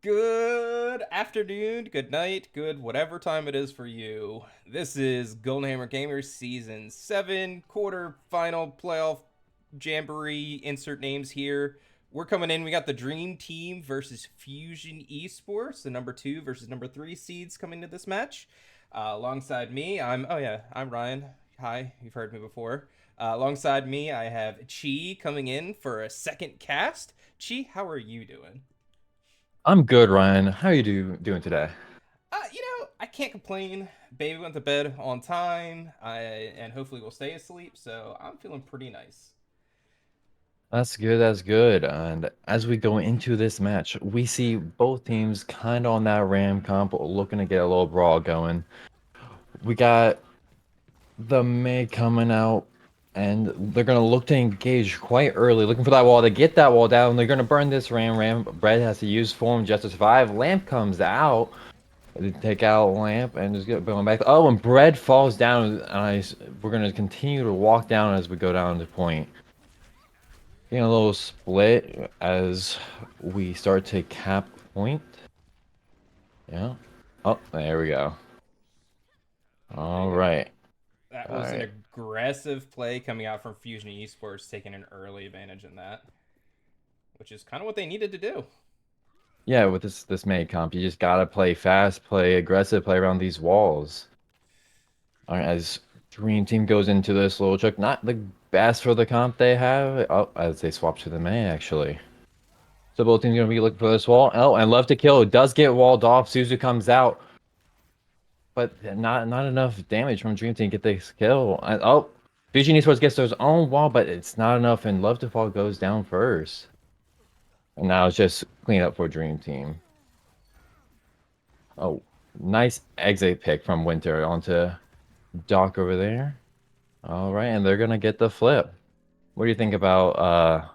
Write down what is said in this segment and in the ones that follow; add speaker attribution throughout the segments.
Speaker 1: Good afternoon, good night, good whatever time it is for you. This is Golden Hammer Gamers Season 7 quarter-final playoff jamboree. Insert names here. We're coming in. We got the Dream Team versus Fusion Esports, the number 2 versus number 3 seeds coming to this match. Alongside me, I'm Ryan. Hi, you've heard me before. Alongside me, I have Chi coming in for a second cast. Chi, how are you doing?
Speaker 2: I'm good, Ryan. How are you doing today?
Speaker 1: I can't complain. Baby went to bed on time, and hopefully will stay asleep, so I'm feeling pretty nice.
Speaker 2: That's good. That's good. And as we go into this match, we see both teams kind of on that Ram comp, looking to get a little brawl going. We got the May coming out, and they're gonna look to engage quite early, looking for that wall. To get that wall down, they're gonna burn this Ram. Bread has to use form just to survive. Lamp comes out. They take out Lamp and just get going back. Oh, and Bread falls down. We're gonna continue to walk down as we go down the point. Getting a little split as we start to cap point. Yeah. Oh, there we go.
Speaker 1: There
Speaker 2: All
Speaker 1: you go.
Speaker 2: right.
Speaker 1: That
Speaker 2: All
Speaker 1: was an
Speaker 2: right.
Speaker 1: aggressive play coming out from Fusion Esports, taking an early advantage in that, which is kind of what they needed to do.
Speaker 2: Yeah, with this May comp, you just gotta play fast, play aggressive, play around these walls. All right, as Dream Team goes into this little trick, not the best for the comp they have. Oh, as they swap to the May actually. So both teams gonna be looking for this wall. Oh, and Love to Kill does get walled off. Suzu comes out. But not enough damage from Dream Team to get this kill. Oh, Fusion Esports gets their own wall, but it's not enough, and Love to Fall goes down first. And now it's just clean up for Dream Team. Oh, nice exit pick from Winter onto Doc over there. All right, and they're gonna get the flip. What do you think about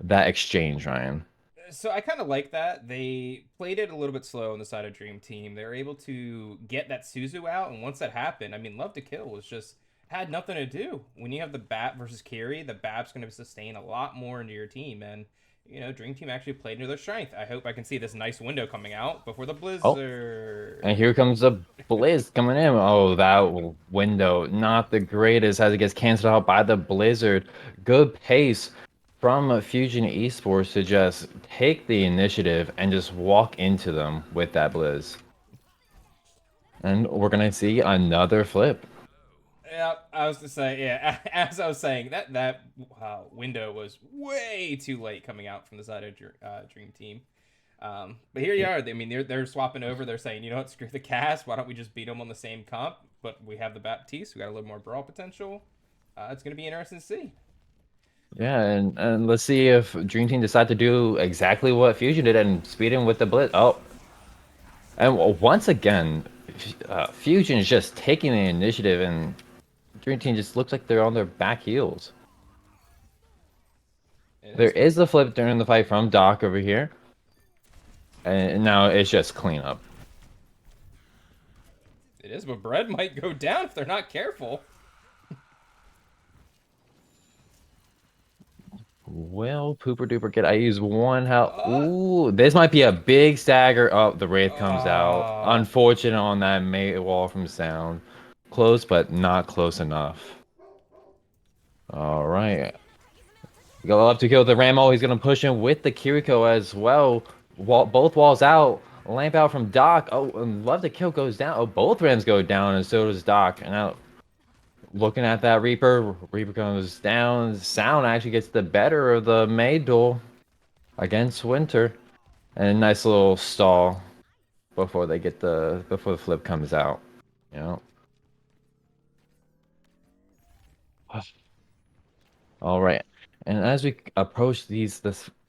Speaker 2: that exchange, Ryan?
Speaker 1: So I kind of like that. They played it a little bit slow on the side of Dream Team. They were able to get that Suzu out, and once that happened, I mean, Love to Kill was just had nothing to do. When you have the Bat versus Carry, the Bat's going to sustain a lot more into your team, and Dream Team actually played into their strength. I hope I can see this nice window coming out before the
Speaker 2: Oh, and
Speaker 1: Blizzard.
Speaker 2: here comes the Blizz coming in. Oh, that window, not the greatest as it gets canceled out by the Blizzard. Good pace from Fusion Esports to just take the initiative and just walk into them with that Blizz. And we're gonna see another flip.
Speaker 1: Yeah, I was to say, yeah, as I was saying, that window was way too late coming out from the side of Dream Team. But here you are. I mean, they're swapping over. They're saying, you know what, screw the cast. Why don't we just beat them on the same comp? But we have the Baptiste. We got a little more brawl potential. It's gonna be interesting to see.
Speaker 2: Yeah, and let's see if Dream Team decide to do exactly what Fusion did and speed him with the Blitz. Oh, and once again, Fusion is just taking the initiative, and Dream Team just looks like they're on their back heels.
Speaker 1: It
Speaker 2: There
Speaker 1: is.
Speaker 2: is the flip during the fight from Doc over here, and now it's just cleanup.
Speaker 1: It is. But Bread might go down if they're not careful.
Speaker 2: Well, pooper duper get. I use one health.
Speaker 1: Uh,
Speaker 2: Ooh, this might be a big stagger. Oh, the Wraith comes out.
Speaker 1: uh,
Speaker 2: Unfortunate on that mate wall from Sound. Close, but not close enough. All right. We go up to kill the Ramo. He's gonna push him with the Kiriko as well. Both walls out. Lamp out from Doc. Oh, and Love to Kill goes down. Oh, both Rams go down, and so does Doc. And now looking at that Reaper, Reaper comes down. Sound actually gets the better of the Maid duel against Winter. And a nice little stall before the flip comes out. You know. All right. And as we approach this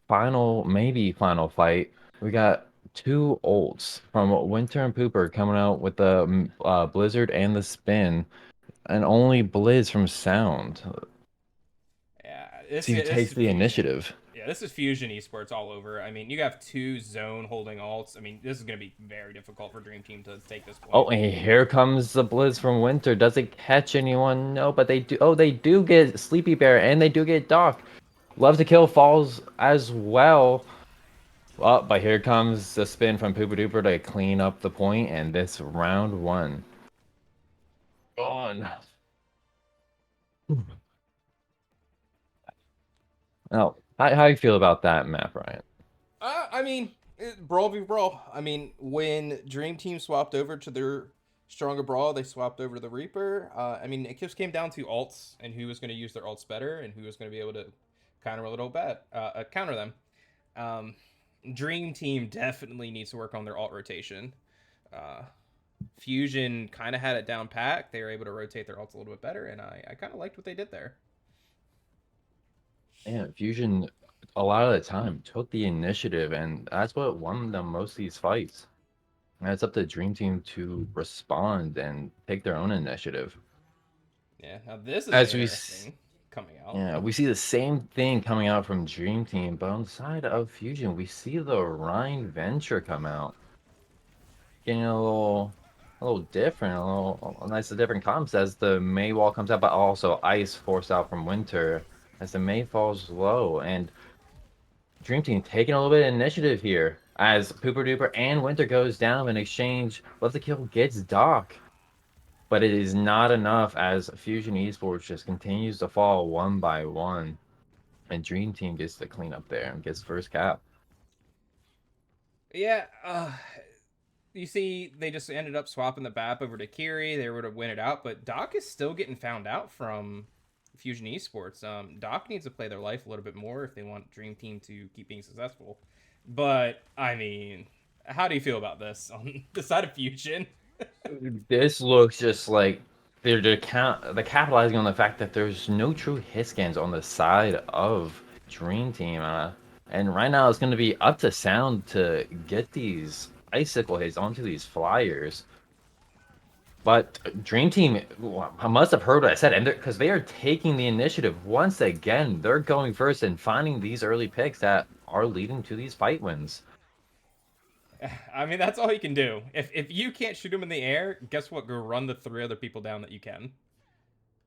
Speaker 2: final, maybe final fight, we got two ults from Winter and Pooper coming out with the Blizzard and the Spin, and only Blizz from Sound.
Speaker 1: yeah.
Speaker 2: See who
Speaker 1: This
Speaker 2: takes
Speaker 1: is
Speaker 2: the
Speaker 1: Fusion.
Speaker 2: initiative.
Speaker 1: Yeah, this is Fusion Esports all over. I mean, you have two zone holding alts. I mean, this is going to be very difficult for Dream Team to take this point.
Speaker 2: Oh, and here comes the Blizz from Winter. Does it catch anyone? No, but they do. Oh, they do get Sleepy Bear, and they do get Doc. Love to Kill falls as well. Well, but here comes the spin from Pooper Duper to clean up the point, and this round one. Gone. Oh, how you feel about that map, Ryan?
Speaker 1: I mean, brawl v brawl. I mean, when Dream Team swapped over to their stronger brawl, they swapped over to the Reaper. I mean, it just came down to alts and who was going to use their alts better and who was going to be able to counter a little bad, counter them. Um, Dream Team definitely needs to work on their alt rotation. Uh, Fusion kind of had it down pat. They were able to rotate their alts a little bit better, and I kind of liked what they did there.
Speaker 2: Man, Fusion, a lot of the time, took the initiative, and that's what won them most of these fights. And it's up to Dream Team to respond and take their own initiative.
Speaker 1: Yeah, now this is
Speaker 2: As
Speaker 1: interesting coming out.
Speaker 2: yeah, we see the same thing coming out from Dream Team, but on the side of Fusion, we see the Rhine Venture come out, getting a little different, a nice, a different comps as the May wall comes out, but also ice forced out from Winter as the May falls low, and Dream Team taking a little bit of initiative here as Pooper Duper and Winter goes down in exchange. Love the kill gets Doc, but it is not enough as Fusion Esports just continues to fall one by one. And Dream Team gets the cleanup there and gets first cap.
Speaker 1: Yeah, you see, they just ended up swapping the BAP over to Kiri. They were to win it out, but Doc is still getting found out from Fusion Esports. Doc needs to play their life a little bit more if they want Dream Team to keep being successful. But I mean, how do you feel about this on the side of Fusion?
Speaker 2: This looks just like they're capitalizing on the fact that there's no true hit scans on the side of Dream Team. And right now it's going to be up to Sound to get these icicle hits onto these flyers. But Dream Team must have heard what I said, and because they are taking the initiative once again, they're going first and finding these early picks that are leading to these fight wins.
Speaker 1: I mean, that's all you can do. If you can't shoot them in the air, guess what? Go run the three other people down that you can.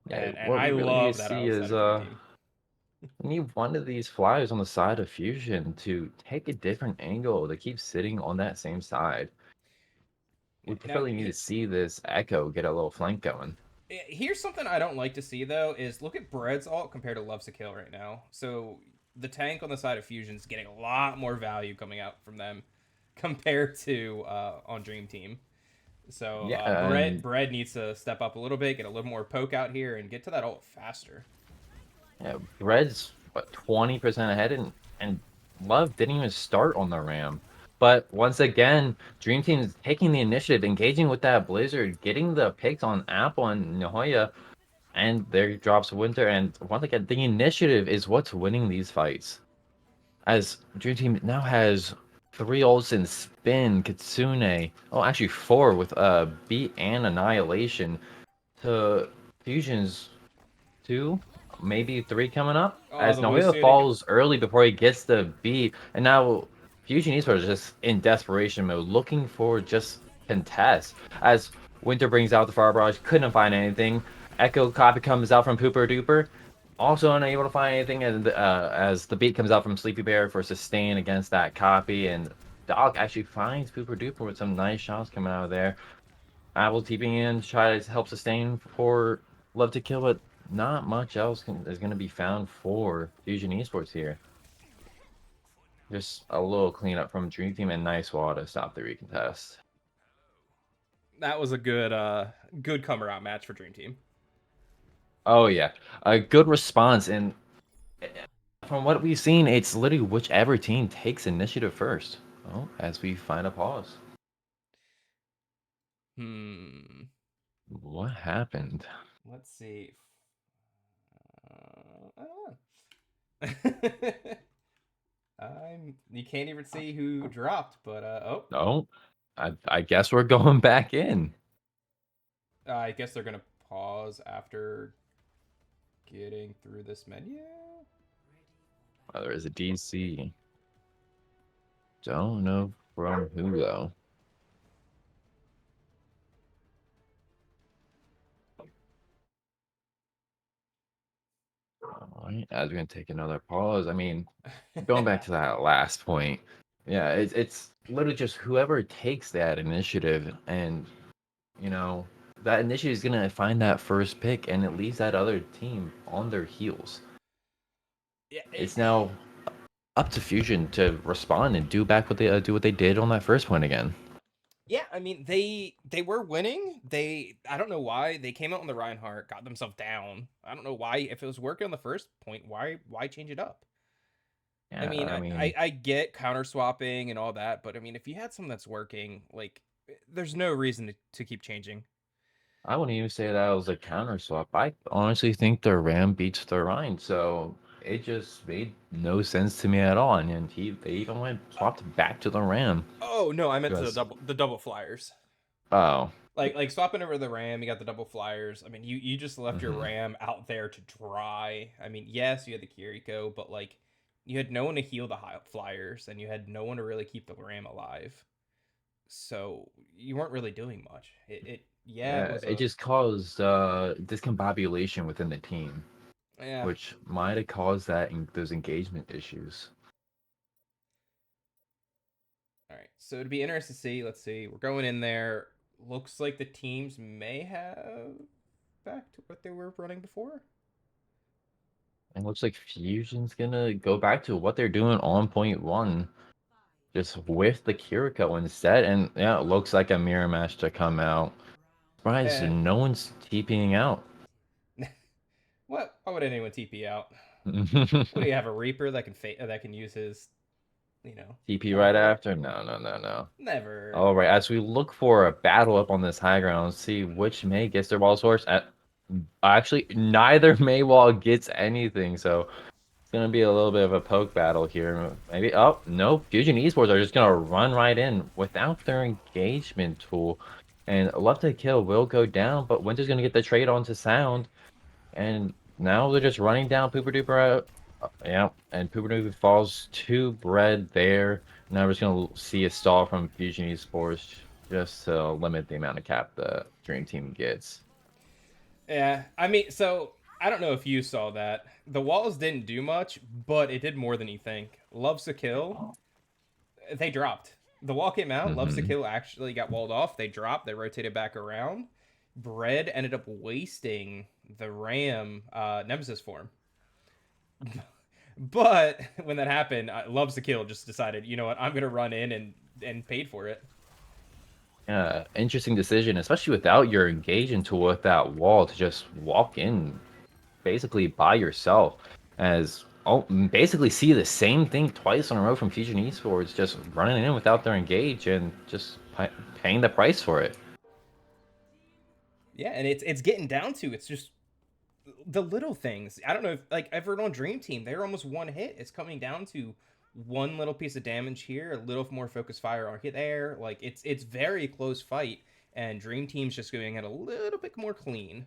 Speaker 2: Yeah,
Speaker 1: And
Speaker 2: what we
Speaker 1: I
Speaker 2: really need
Speaker 1: love
Speaker 2: to
Speaker 1: that
Speaker 2: see
Speaker 1: outside
Speaker 2: is
Speaker 1: of Dream Team.
Speaker 2: we need one of these flyers on the side of Fusion to take a different angle to keep sitting on that same side. We
Speaker 1: Now,
Speaker 2: really need to see this Echo get a little flank going.
Speaker 1: here's something I don't like to see though: is look at Bread's ult compared to Loves to Kill right now. So the tank on the side of Fusion's getting a lot more value coming out from them compared to on Dream Team. So
Speaker 2: Yeah, and
Speaker 1: Bread needs to step up a little bit, get a little more poke out here, and get to that ult faster.
Speaker 2: yeah, Red's what 20% ahead, and Love didn't even start on the Ram. But once again, Dream Team is taking the initiative, engaging with that Blizzard, getting the picks on Apple and Nahoya, and there drops Winter. And once again, the initiative is what's winning these fights. As Dream Team now has three ults in Spin, Kitsune, oh actually four with Beat and Annihilation to Fusion's two, maybe three coming up.
Speaker 1: Oh,
Speaker 2: As
Speaker 1: the blue
Speaker 2: Nahoya
Speaker 1: suiting.
Speaker 2: falls early before he gets the beat, and now Fusion Esports is just in desperation mode, looking for just contest. As Winter brings out the fire barrage, couldn't find anything. Echo copy comes out from Pooper Duper, also unable to find anything. And as the beat comes out from Sleepy Bear for sustain against that copy, and Dog actually finds Pooper Duper with some nice shots coming out of there. Apple TPing in, try to help sustain for Love to Kill, but not much else is going to be found for Fusion Esports here. Just a little cleanup from Dream Team and nice wall to stop the recontest.
Speaker 1: That was a good comer out match for Dream Team.
Speaker 2: Oh yeah, a good response, and from what we've seen, it's literally whichever team takes initiative first. Oh, as we find a pause.
Speaker 1: Hmm.
Speaker 2: What happened?
Speaker 1: Let's see. I don't know. You can't even see who dropped, but oh,
Speaker 2: Oh, I guess we're going back in.
Speaker 1: I guess they're gonna pause after getting through this menu.
Speaker 2: Oh, there is a DC. Don't know from who though. All right, as we're gonna take another pause. I mean, going back to that last point, Yeah, it's literally just whoever takes that initiative, and you know that initiative is gonna find that first pick, and it leaves that other team on their heels.
Speaker 1: Yeah,
Speaker 2: It's now up to Fusion to respond and do what they did on that first point again.
Speaker 1: yeah. I mean, they were winning. I don't know why they came out on the Reinhardt, got themselves down. I don't know why. If it was working on the first point, why change it up? I
Speaker 2: Yeah,
Speaker 1: mean,
Speaker 2: I
Speaker 1: I
Speaker 2: mean,
Speaker 1: I get counter swapping and all that, but I mean, if you had something that's working, like, there's no reason to keep changing.
Speaker 2: I wouldn't even say that was a counter swap. I honestly think the Ram beats the Rhine, so it just made no sense to me at all. And they even went swapped back to the Ram.
Speaker 1: Oh no, I meant
Speaker 2: Because
Speaker 1: the double flyers.
Speaker 2: oh,
Speaker 1: Like swapping over the ram, you got the double flyers. I mean, you just left your
Speaker 2: hmm
Speaker 1: ram out there to dry. I mean, yes, you had the Kiriko, but like you had no one to heal the high flyers, and you had no one to really keep the ram alive. So you weren't really doing much. It yeah, it
Speaker 2: yeah,
Speaker 1: was
Speaker 2: it
Speaker 1: a
Speaker 2: just caused discombobulation within the team,
Speaker 1: yeah.
Speaker 2: which might have caused those engagement issues.
Speaker 1: All right, so it'd be interesting to see. Let's see, we're going in there. Looks like the teams may have back to what they were running before.
Speaker 2: And looks like Fusion's gonna go back to what they're doing on point one, just with the Kiriko instead. And yeah, it looks like a mirror match to come out. Surprised
Speaker 1: Eh,
Speaker 2: no one's TPing out.
Speaker 1: what? Why would anyone TP out? What do
Speaker 2: TP
Speaker 1: you have, a Reaper that can that can use his
Speaker 2: right
Speaker 1: teleport?
Speaker 2: after? No, no, no, no.
Speaker 1: Never.
Speaker 2: All right, as we look for a battle up on this high ground, see which May gets their ball source. Actually, neither Maywall gets anything, so it's gonna be a little bit of a poke battle here. Maybe. Oh no, Fusion Esports are just gonna run right in without their engagement tool, and Love to Kill will go down, but Winter's gonna get the trade onto Sound. And now they're just running down Pooper Duper. Yeah, and Pooper Duper falls to Bread there. Now we're just gonna see a stall from Fusion Esports just to limit the amount of cap the Dream Team gets.
Speaker 1: Yeah, I mean, so I don't know if you saw that. The walls didn't do much, but it did more than you think. Loves to kill. They dropped. The wall came out. Loves to
Speaker 2: Mm-hmm.
Speaker 1: kill actually got walled off. They dropped. They rotated back around. Bread ended up wasting the Ram Nemesis form. But when that happened, Loves to Kill just decided, you know what, I'm gonna run in and paid for it.
Speaker 2: Yeah, interesting decision, especially without your engaging tool with that wall to just walk in basically by yourself. As oh, basically see the same thing twice in a row from Fusion Esports, just running in without their engage and just paying the price for it.
Speaker 1: Yeah, and it's getting down to it's just the little things. I don't know if like ever on Dream Team, they're almost one hit. It's coming down to one little piece of damage here, a little more focused fire on hit there. Like it's very close fight, and Dream Team's just going it a little bit more clean.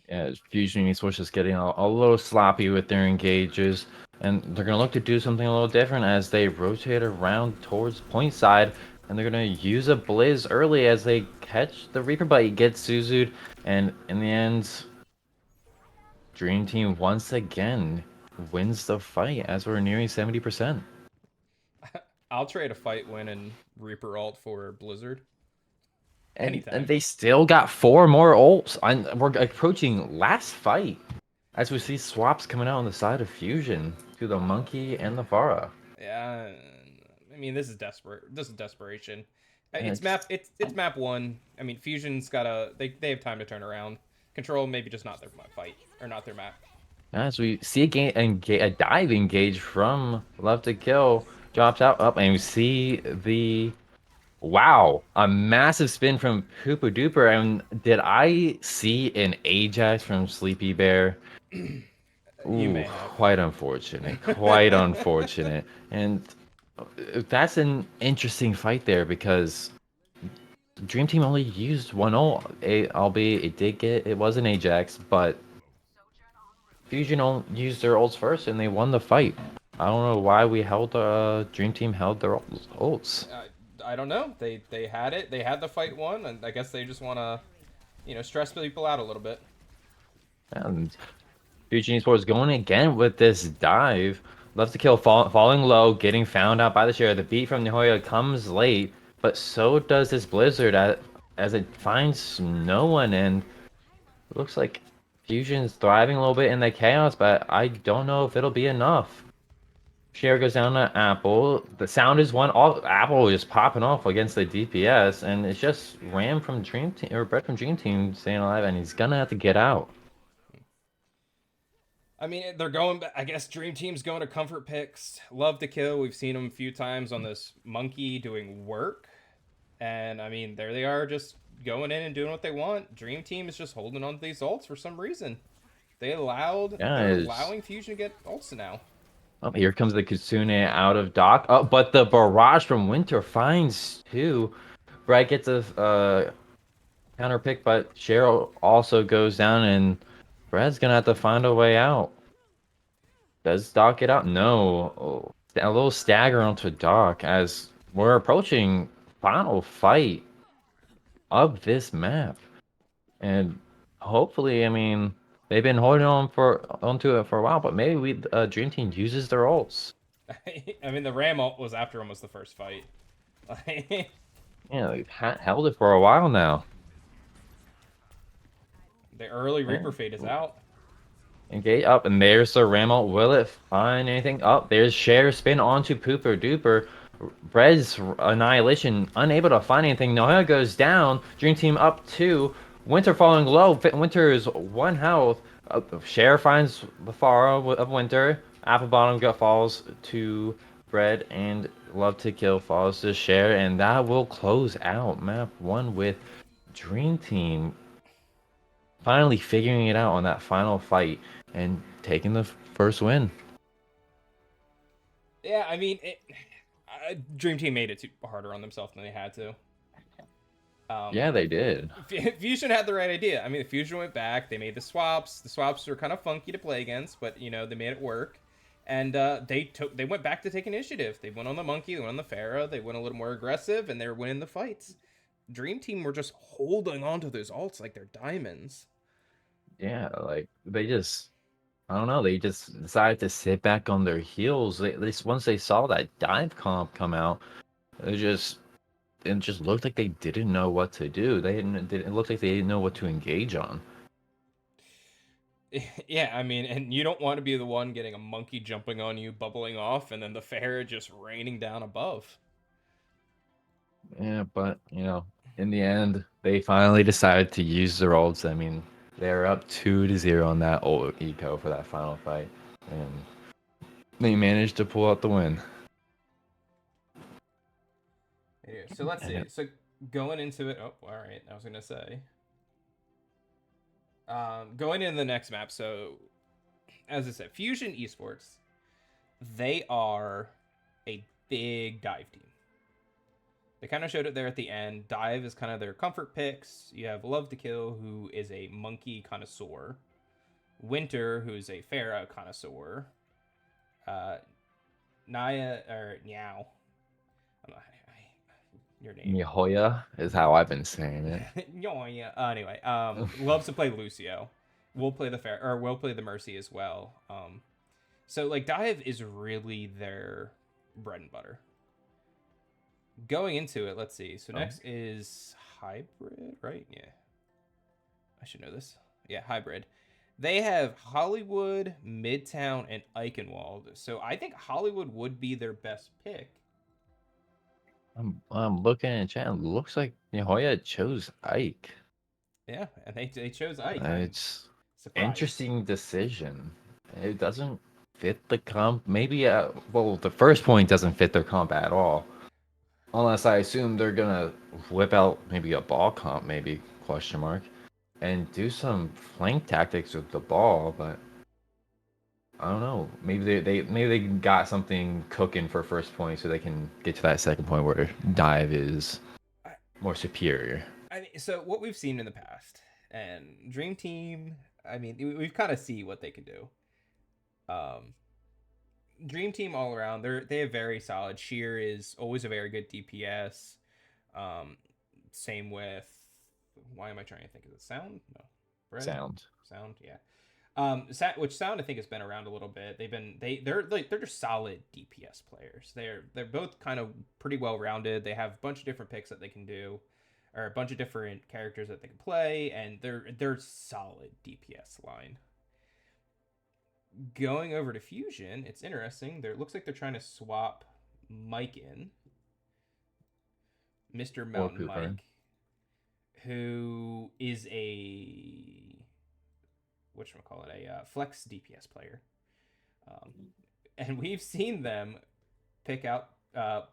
Speaker 2: Yeah, Fusion Esports just getting a little sloppy with their engages, and they're gonna look to do something a little different as they rotate around towards point side, and they're gonna use a Blizz early as they catch the Reaper, but he gets Suzu'd, and in the end, Dream Team once again wins the fight as we're nearing 70%.
Speaker 1: I'll trade a fight win and Reaper alt for Blizzard
Speaker 2: And
Speaker 1: anytime.
Speaker 2: they still got four more ults. We're approaching last fight as we see swaps coming out on the side of Fusion to the Monkey and the Pharah.
Speaker 1: Yeah, I mean this is desperate. This is desperation.
Speaker 2: Yeah,
Speaker 1: It's map. It's map one. I mean Fusion's got a they have time to turn around. Control maybe just not their fight or not their map.
Speaker 2: as we see a dive engage from Love to Kill drops out up, and we see the wow, a massive spin from Hoopa Duper. And did I see an Ajax from Sleepy Bear?
Speaker 1: You
Speaker 2: Ooh,
Speaker 1: may have.
Speaker 2: quite unfortunate. Quite unfortunate. And that's an interesting fight there because Dream Team only used one ult, albeit it was an Ajax, but Fusion used their ults first and they won the fight. I don't know why we held Dream Team held their ults.
Speaker 1: I don't know. They had it. They had the fight won, and I guess they just want to stress people out a little bit.
Speaker 2: And Fusion Esports going again with this dive. Loves to kill, falling low, getting found out by the share. The beat from Nihoya comes late, but so does this Blizzard as it finds no one, and it looks like Fusion's thriving a little bit in the chaos, but I don't know if it'll be enough. Share goes down to Apple. The sound is one. All Apple is popping off against the DPS, and it's just Ram from Dream Team or Brett from Dream Team staying alive, and he's gonna have to get out.
Speaker 1: I mean, they're going. I guess Dream Team's going to comfort picks. Love to kill. We've seen them a few times on this monkey doing work, and I mean, there they are, just going in and doing what they want. Dream Team is just holding on to these ults for some reason.
Speaker 2: Yeah,
Speaker 1: They're
Speaker 2: is
Speaker 1: allowing Fusion to get ults now.
Speaker 2: oh, here comes the Kitsune out of dock. Oh, but the barrage from Winter finds two. Brett gets a counter pick, but Cheryl also goes down, and Brett's gonna have to find a way out. Does Doc get out? No. Oh, a little stagger onto Doc as we're approaching final fight of this map. And hopefully, I mean, they've been holding onto it for a while, but maybe we Dream Team uses their ults.
Speaker 1: I mean, the Ram ult was after almost the first fight.
Speaker 2: Yeah, they've held it for a while now.
Speaker 1: The early Reaper
Speaker 2: And
Speaker 1: Fade is out.
Speaker 2: engage up, and there's the Ramo. Will it find anything? Up there's Share spin onto Pooper Duper. Red's Annihilation unable to find anything. Noah goes down. Dream Team up two. Winter falling low. Winter is one health. Share finds the far of Winter. Apple Bottom falls to Bread, and Love to Kill falls to Share, and that will close out map one with Dream Team finally figuring it out on that final fight and taking the first win.
Speaker 1: Yeah, I mean, Dream Team made it too harder on themselves than they had to. Um,
Speaker 2: Yeah, they did.
Speaker 1: Fusion had the right idea. I mean, the Fusion went back. They made the swaps. The swaps were kind of funky to play against, but they made it work. And they went back to take initiative. They went on the monkey. They went on the Pharah. They went a little more aggressive, and they were winning the fights. Dream Team were just holding on to those alts like they're diamonds.
Speaker 2: Yeah, like they just, I don't know, they just decided to sit back on their heels. At least once they saw that dive comp come out, it just looked like they didn't know what to do. It looked like they didn't know what to engage on.
Speaker 1: Yeah, I mean, and you don't want to be the one getting a monkey jumping on you, bubbling off, and then the Pharah just raining down above.
Speaker 2: Yeah, but in the end, they finally decided to use their ults. I mean, they're up 2-0 on that old eco for that final fight, and they managed to pull out the win.
Speaker 1: Anyway, so let's
Speaker 2: And
Speaker 1: see. So going into it, oh, all right. I was gonna say, going into the next map. So as I said, Fusion Esports, they are a big dive team. They kind of showed it there at the end. Dive is kind of their comfort picks. You have Love to Kill, who is a monkey connoisseur. Winter, who's a Pharah connoisseur. Uh, Naya or Meow. Your name.
Speaker 2: Mihoya is how I've been saying it.
Speaker 1: Yeah. Anyway, loves to play Lucio. We'll play the fair, or we'll play the Mercy as well. So like Dive is really their bread and butter. Going into it, let's see. So
Speaker 2: Oh,
Speaker 1: next is Hybrid, right? Yeah, I should know this. Yeah, Hybrid. They have Hollywood, Midtown, and Eichenwald. So I think Hollywood would be their best pick.
Speaker 2: I'm looking in chat. It looks like Mihoya chose Ike.
Speaker 1: Yeah, and they chose Ike. I'm
Speaker 2: It's
Speaker 1: surprised.
Speaker 2: interesting decision. It doesn't fit the comp. Maybe well, the first point doesn't fit their comp at all. Unless I assume they're gonna whip out maybe a ball comp, maybe question mark, and do some flank tactics with the ball. But I don't know. Maybe they got something cooking for first point, so they can get to that second point where dive is
Speaker 1: I,
Speaker 2: more superior.
Speaker 1: I mean, so what we've seen in the past, and Dream Team, I mean, we've kind of see what they can do. Um, Dream Team all around, they have very solid. Sheer is always a very good DPS. Um, Same with, why am I trying to think of it? Sound? No, bread,
Speaker 2: Sound.
Speaker 1: sound. Yeah. Which Sound I think has been around a little bit. They're just solid DPS players. They're both kind of pretty well rounded. They have a bunch of different picks that they can do, or a bunch of different characters that they can play, and they're solid DPS line. Going over to Fusion, it's interesting. There looks like they're trying to swap Mike in, Mr.
Speaker 2: Or
Speaker 1: Mountain
Speaker 2: Cooper.
Speaker 1: Mike, who is a whatchamacallit, a flex DPS player. Um, and we've seen them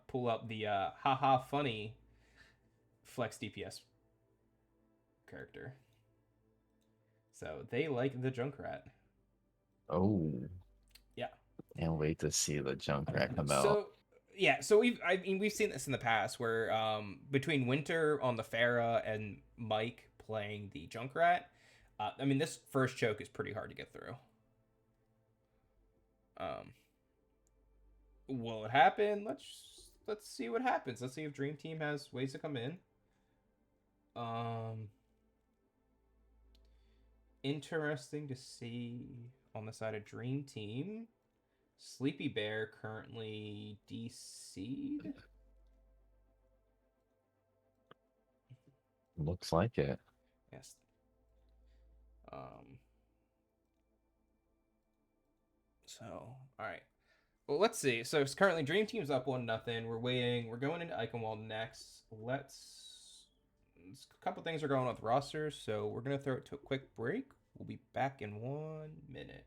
Speaker 1: pull up the haha funny flex DPS character. So they like the Junkrat.
Speaker 2: Oh,
Speaker 1: Yeah.
Speaker 2: can't wait to see the Junkrat come out.
Speaker 1: So yeah, so we've seen this in the past where between Winter on the Pharah and Mike playing the Junkrat, I mean this first choke is pretty hard to get through. Um, will it happen? Let's see what happens. Let's see if Dream Team has ways to come in. Um, Interesting to see on the side of Dream Team. Sleepy Bear currently DC'd.
Speaker 2: Looks like it.
Speaker 1: Yes. Um. So, all right. Well, let's see. So it's currently Dream Team's up 1-0. We're waiting. We're going into Eichenwald next. A couple things are going on with rosters, so we're gonna throw it to a quick break. We'll be back in 1 minute.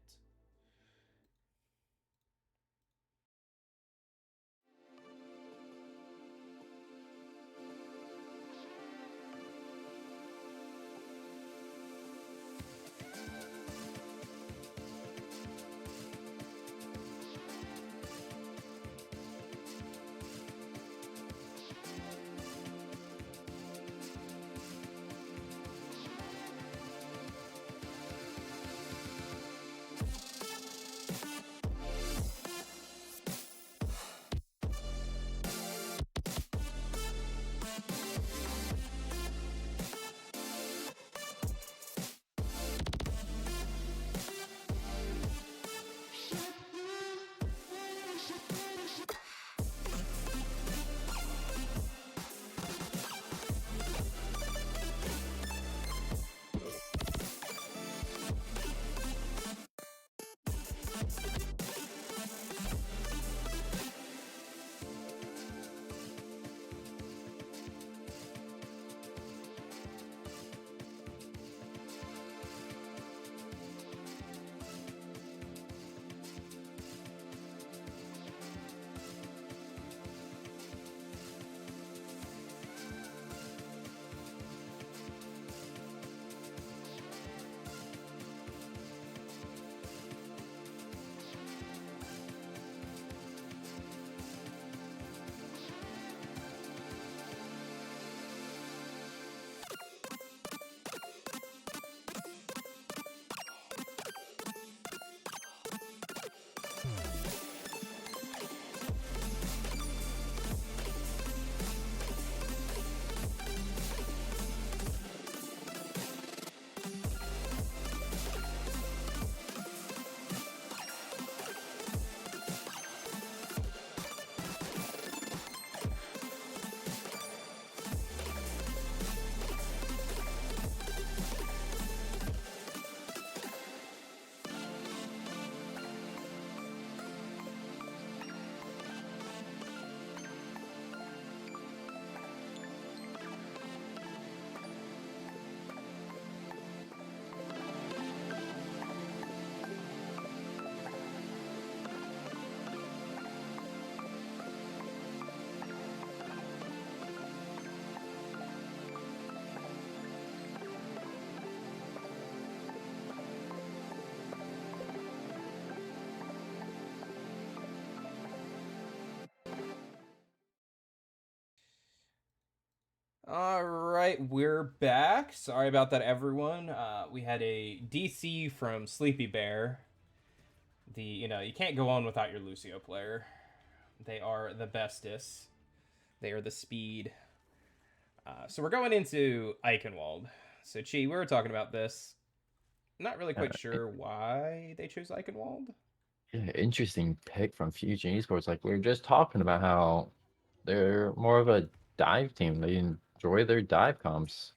Speaker 1: All right, we're back. Sorry about that, everyone. We had a DC from Sleepy Bear. You can't go on without your Lucio player. They are the bestest. They are the speed. So we're going into Eichenwald. So Chi, we were talking about this. Not really
Speaker 2: Uh,
Speaker 1: quite sure why they chose Eichenwald.
Speaker 2: yeah, interesting pick from Fusion Esports. Like we were just talking about how they're more of a dive team. They enjoy their dive comps.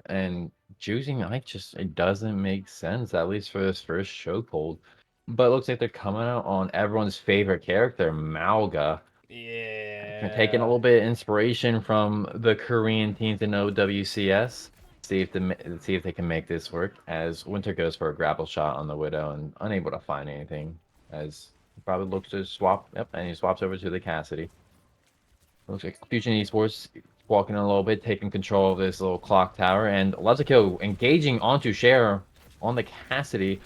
Speaker 2: And choosing Ike just it doesn't make sense, at least for this first chokehold. But it looks like they're coming out on everyone's favorite character, Malga. Taking a
Speaker 1: Yeah.
Speaker 2: little bit of inspiration from the Korean teams in OWCS. See if they can make this work. As Winter goes for a grapple shot on the Widow and unable to find anything. As he probably looks to swap. Yep, and he swaps over to the Cassidy. Looks like Fusion Esports walking in a little bit, taking control of this little clock tower, and Lezico engaging onto Cher on the Cassidy,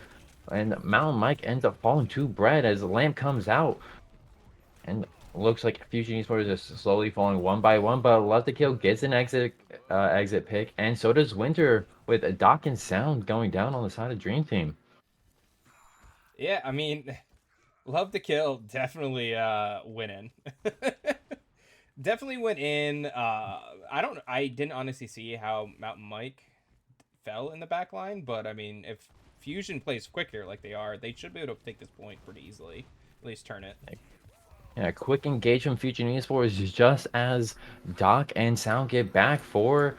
Speaker 2: and Mountain Mike ends up falling to Bread as the lamp comes out, and looks like Fusion Esports is slowly falling one by one, but Lezico gets an exit pick, and so does Winter with a Dock and Sound going down on the side of Dream Team.
Speaker 1: Yeah, I mean, Love to Kill definitely winning. Definitely went in. I didn't honestly see how Mountain Mike fell in the back line, but I mean, if Fusion plays quicker like they are, they should be able to take this point pretty easily. At least turn it.
Speaker 2: Yeah, quick engagement Fusion Esports just as Doc and Sound get back for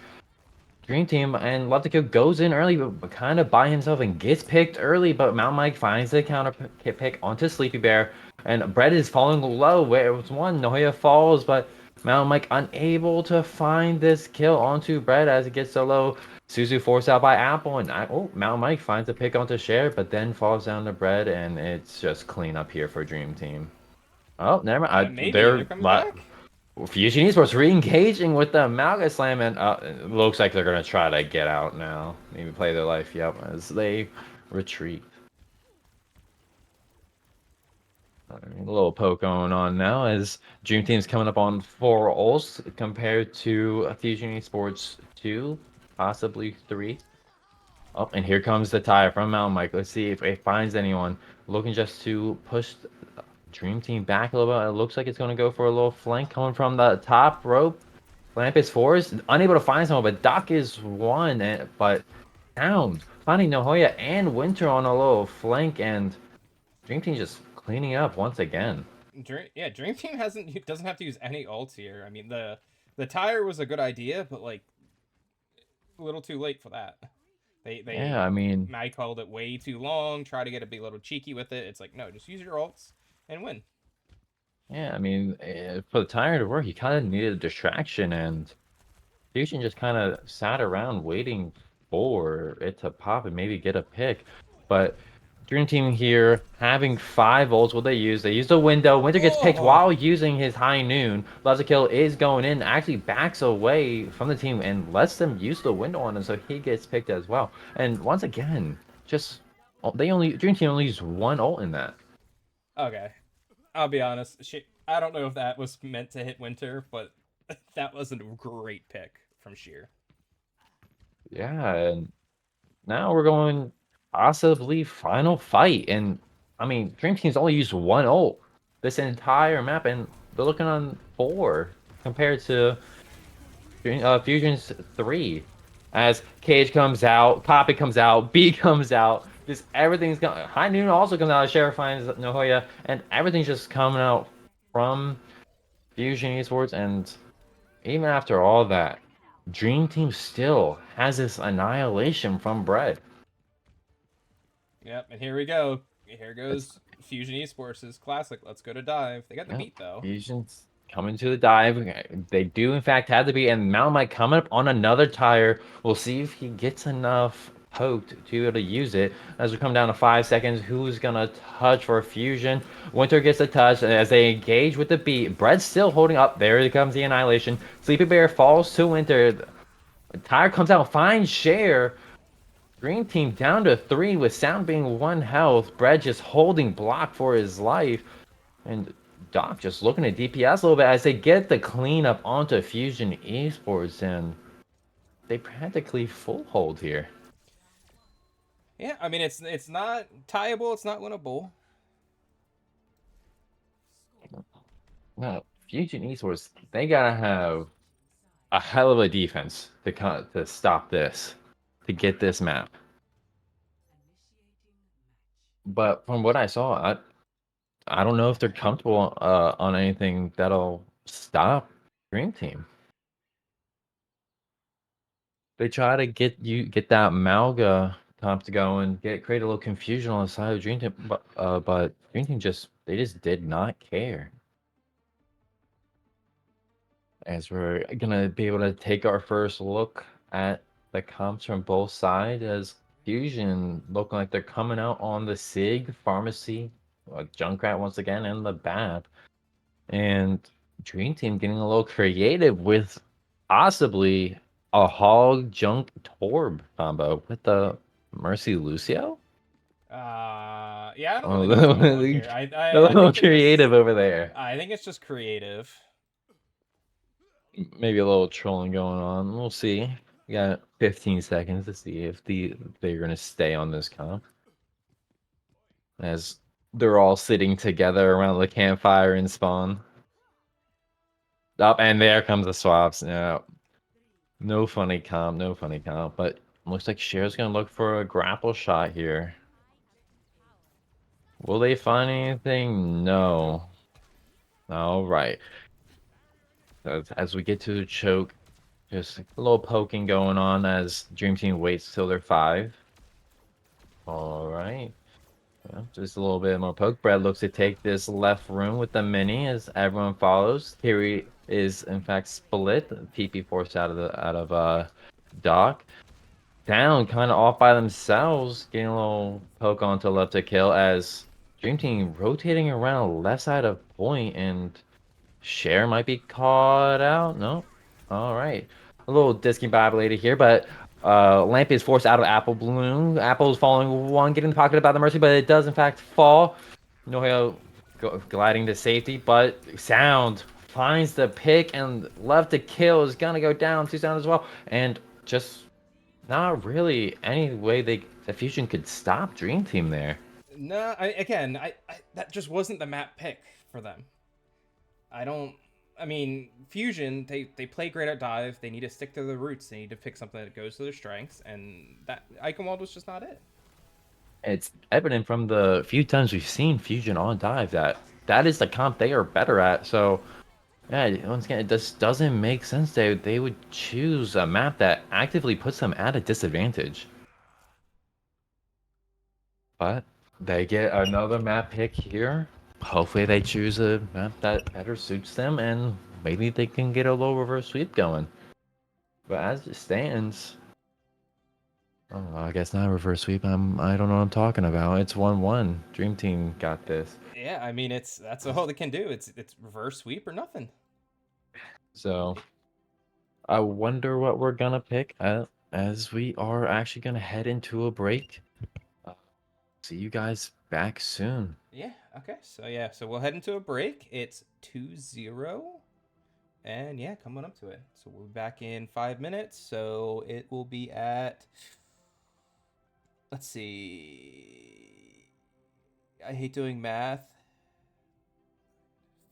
Speaker 2: Dream Team, and Leftico goes in early, but kind of by himself and gets picked early. But Mount Mike finds the counter pick onto Sleepy Bear, and Brett is falling low. Where it was one, Noya falls, but Mount Mike unable to find this kill onto Brett as it gets so low. Suzu forced out by Apple, and Mount Mike finds a pick onto Cher, but then falls down to Brett, and it's just clean up here for Dream Team. Oh, never mind.
Speaker 1: Maybe they're coming back.
Speaker 2: Fusion Esports re-engaging with the Amalga Slam, and it looks like they're gonna try to get out now. Maybe play their life. Yep, as they retreat. A little poke going on now as Dream Team's coming up on 4 ults compared to Fusion Esports 2, possibly 3. Oh, and here comes the tire from Mountain Mike. Let's see if it finds anyone. Looking just to push Dream Team back a little bit. It looks like it's going to go for a little flank coming from the top rope. Lamp is forced, unable to find someone, but Doc is one. But down, finding Nohoya and Winter on a little flank, and Dream Team just cleaning up once again.
Speaker 1: Dream Team doesn't have to use any ults here. I mean, the tire was a good idea, but like a little too late for that.
Speaker 2: Yeah,
Speaker 1: They
Speaker 2: I mean,
Speaker 1: Mike held it way too long. Try to get a big little cheeky with it. It's like no, just use your ults and win.
Speaker 2: for the tire to work, he kind of needed a distraction, and Fusion just kind of sat around waiting for it to pop and maybe get a pick. But Dream Team here having 5 ults. What they use? They use the window. Winter gets picked
Speaker 1: Oh,
Speaker 2: while using his high noon. Loves a kill is going in. Actually backs away from the team and lets them use the window on him, so he gets picked as well. And once again, just Dream Team only used 1 ult in that.
Speaker 1: okay. I'll be honest. I don't know if that was meant to hit Winter, but that was a great pick from Sheer.
Speaker 2: Yeah, and now we're going possibly final fight. And I mean, Dream Team's only used 1 ult this entire map, and they're looking on 4 compared to Fusion's 3. As Cage comes out, Poppy comes out, B comes out, just everything's going. High Noon also comes out. Sheriff finds Nohoya, and everything's just coming out from Fusion Esports. And even after all that, Dream Team still has this annihilation from Bread.
Speaker 1: Yep, and here we go. Here
Speaker 2: It's
Speaker 1: goes Fusion Esports' classic. Let's go to dive. They got the
Speaker 2: Yep.
Speaker 1: beat though.
Speaker 2: Fusion's coming to the dive. They do, in fact, have the beat, and Mountain Mike coming up on another tire. We'll see if he gets enough poked to be able to use it. As we come down to 5 seconds, who's gonna touch for Fusion? Winter gets a touch as they engage with the beat. Brett's still holding up. There comes the annihilation. Sleepy Bear falls to Winter. The tire comes out, finds Share. Green team down to 3 with Sound being 1 health. Brett just holding block for his life. And Doc just looking at DPS a little bit as they get the cleanup onto Fusion Esports, and they practically full hold here.
Speaker 1: Yeah, I mean it's not tieable, it's not winnable.
Speaker 2: Now, Fusion Esports, they gotta have a hell of a defense to stop this, to get this map. But from what I saw, I don't know if they're comfortable on anything that'll stop Dream Team. They try to get that Malga comp to go and create a little confusion on the side of Dream Team, but Dream Team just did not care. As we're gonna be able to take our first look at the comps from both sides, as Fusion looking like they're coming out on the Sig, Pharmacy, Junkrat once again, and the BAP. And Dream Team getting a little creative with possibly a Hog Junk Torb combo with the Mercy Lucio.
Speaker 1: Yeah, I don't
Speaker 2: Oh,
Speaker 1: really know what's going on here.
Speaker 2: a
Speaker 1: I
Speaker 2: little
Speaker 1: think they're just
Speaker 2: creative over there.
Speaker 1: I think it's just creative.
Speaker 2: Maybe a little trolling going on. We'll see. We got 15 seconds to see if they're gonna stay on this comp. As they're all sitting together around the campfire in spawn. Up and there comes the swaps. No, no funny comp, no funny comp. But looks like Cher's gonna look for a grapple shot here. Will they find anything? No. All right. As we get to the choke, just a little poking going on as Dream Team waits till they're 5. All right. Yeah, just a little bit more poke. Brad looks to take this left room with the mini as everyone follows. Kiri is in fact split. PP forced out of Doc. Down, kind of off by themselves, getting a little poke onto left to kill as Dream Team rotating around left side of point and Cher might be caught out. No. All right. A little disking Bible lady here, but Lamp is forced out of Apple Bloom. Apple is falling one, getting the pocket about the Mercy, but it does in fact fall. Noheo gliding to safety, but Sound finds the pick and left to kill is gonna go down to Sound as well. And just not really any way the Fusion could stop Dream Team there.
Speaker 1: No, I that just wasn't the map pick for them. I don't. I mean, Fusion, they play great at dive. They need to stick to their roots. They need to pick something that goes to their strengths, and that Eichenwald was just not it.
Speaker 2: It's evident from the few times we've seen Fusion on dive that that is the comp they are better at. So yeah, once again, it just doesn't make sense they would choose a map that actively puts them at a disadvantage. But they get another map pick here. Hopefully they choose a map that better suits them and maybe they can get a little reverse sweep going. But as it stands, oh, I guess not reverse sweep. I don't know what I'm talking about. It's 1-1. Dream Team got this.
Speaker 1: Yeah, I mean, that's all they can do. It's reverse sweep or nothing.
Speaker 2: So I wonder what we're gonna pick as we are actually gonna head into a break. Uh, See you guys back soon.
Speaker 1: Yeah. Okay. So yeah. So we'll head into a break. It's 2-0. And yeah, come on up to it. So we'll be back in 5 minutes. So it will be at, let's see. I hate doing math.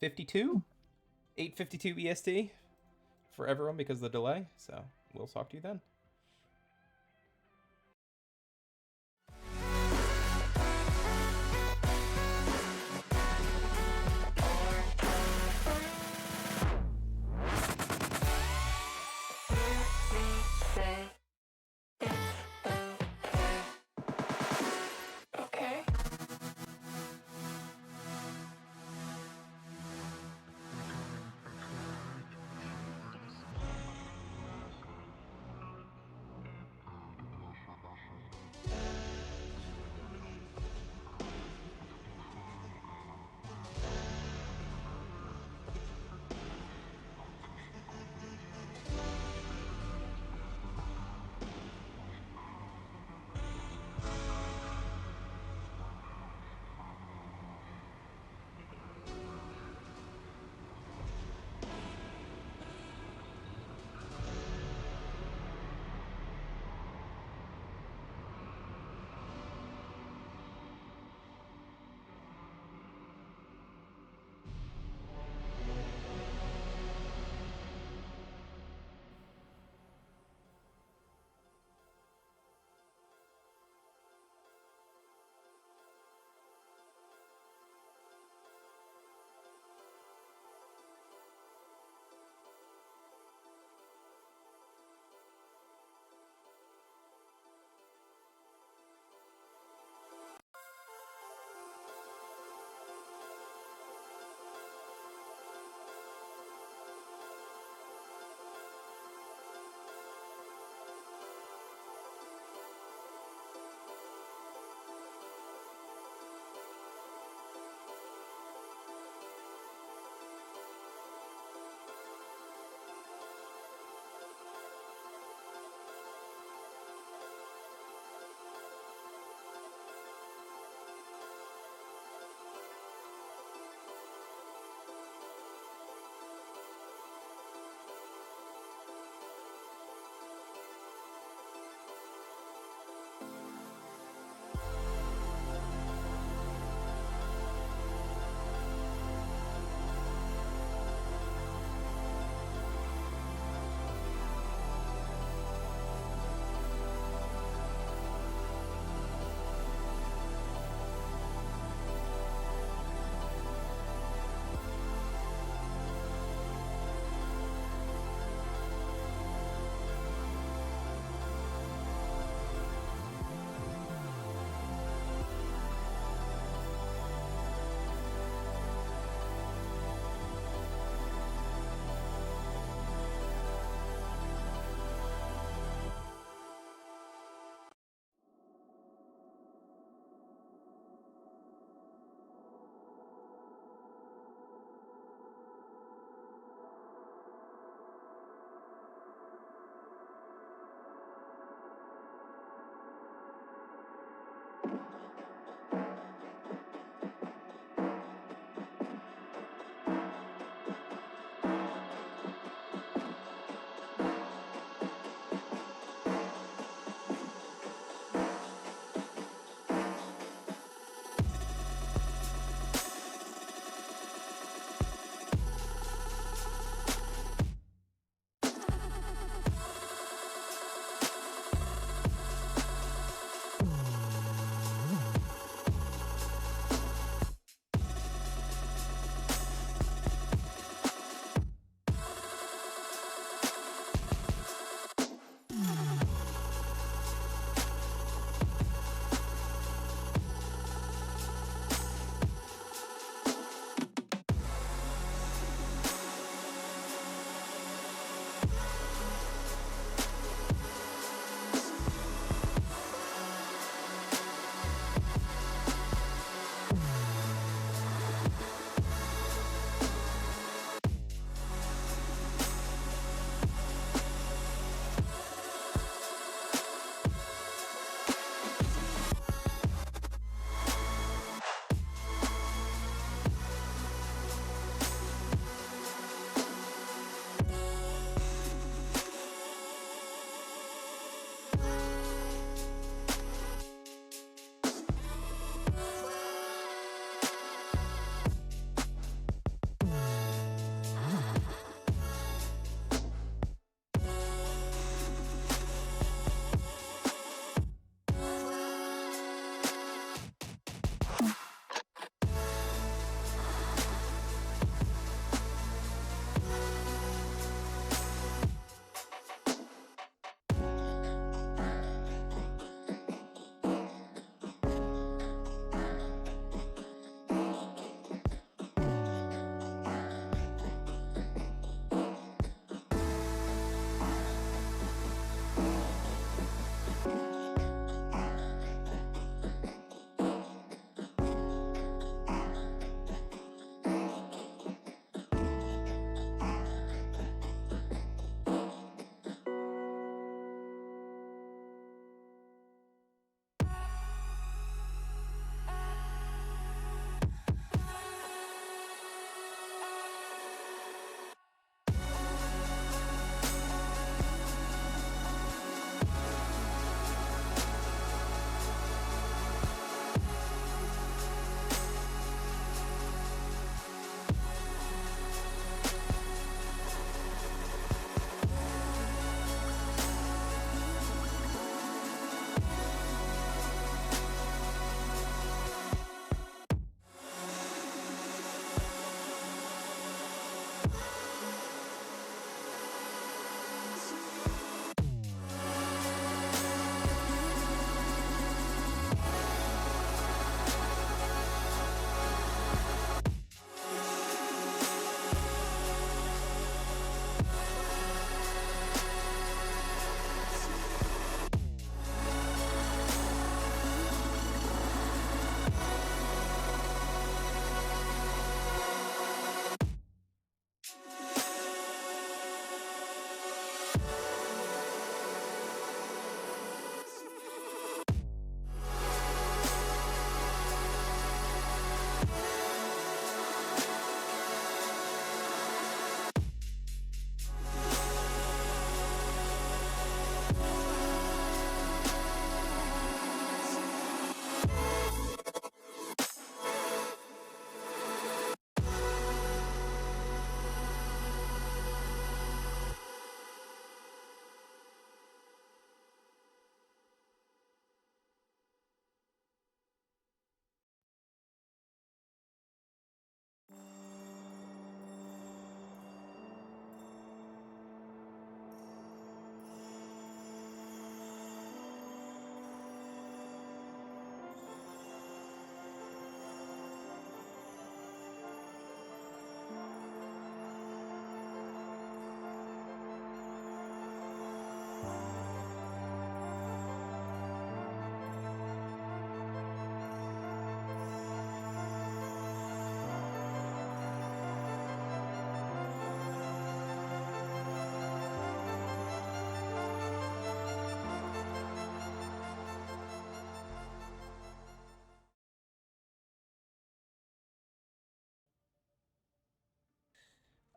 Speaker 1: 52? 8:52 EST for everyone because of the delay. So we'll talk to you then.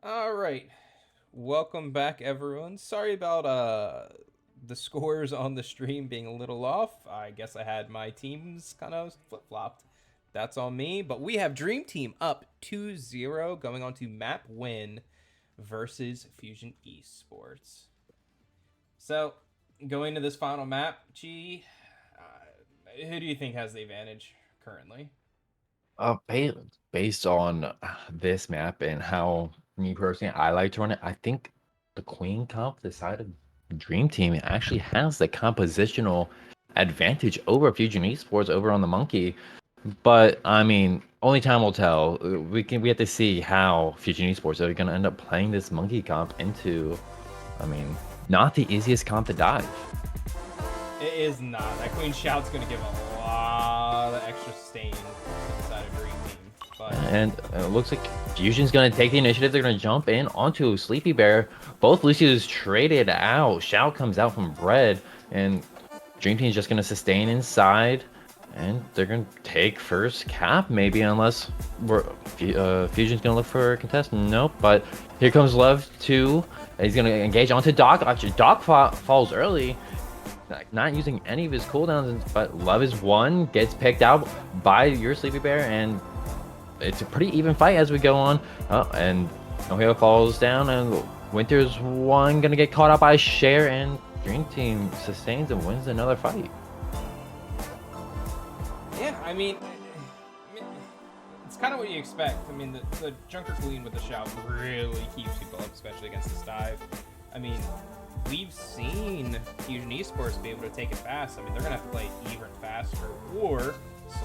Speaker 1: All right. Welcome back, everyone. Sorry about the scores on the stream being a little off. I guess I had my teams kind of flip-flopped. That's on me, but we have Dream Team up 2-0 going on to map win versus Fusion Esports. So, going to this final map, who do you think has the advantage currently?
Speaker 2: Based on this map and how me personally I like to run it, I think the Queen comp, the side of Dream Team, actually has the compositional advantage over Fusion Esports over on the Monkey. But I mean, only time will tell. We have to see how Fusion Esports are going to end up playing this Monkey comp into. I mean, not the easiest comp to dive.
Speaker 1: It is not. That Queen Shout's going to give a lot of extra stain to the side of Dream Team. But
Speaker 2: And it looks like Fusion's going to take the initiative. They're going to jump in onto Sleepy Bear. Both Lucius traded out. Shout comes out from Bread. And Dream Team's just going to sustain inside. And they're going to take first cap, maybe, unless Fusion's going to look for a contest. Nope. But here comes Love 2. He's going to engage onto Doc. Actually, Doc falls early. Not using any of his cooldowns, but Love is 1. Gets picked out by your Sleepy Bear. And it's a pretty even fight as we go on. Oh, and Ohio falls down, and Winter's 1 gonna get caught up by Cher, and Dream Team sustains and wins another fight.
Speaker 1: yeah, I mean, it's kind of what you expect. I mean, the Junker Queen with the Shout really keeps people up, especially against this dive. I mean, we've seen Fusion Esports be able to take it fast. I mean, they're going to have to play even faster or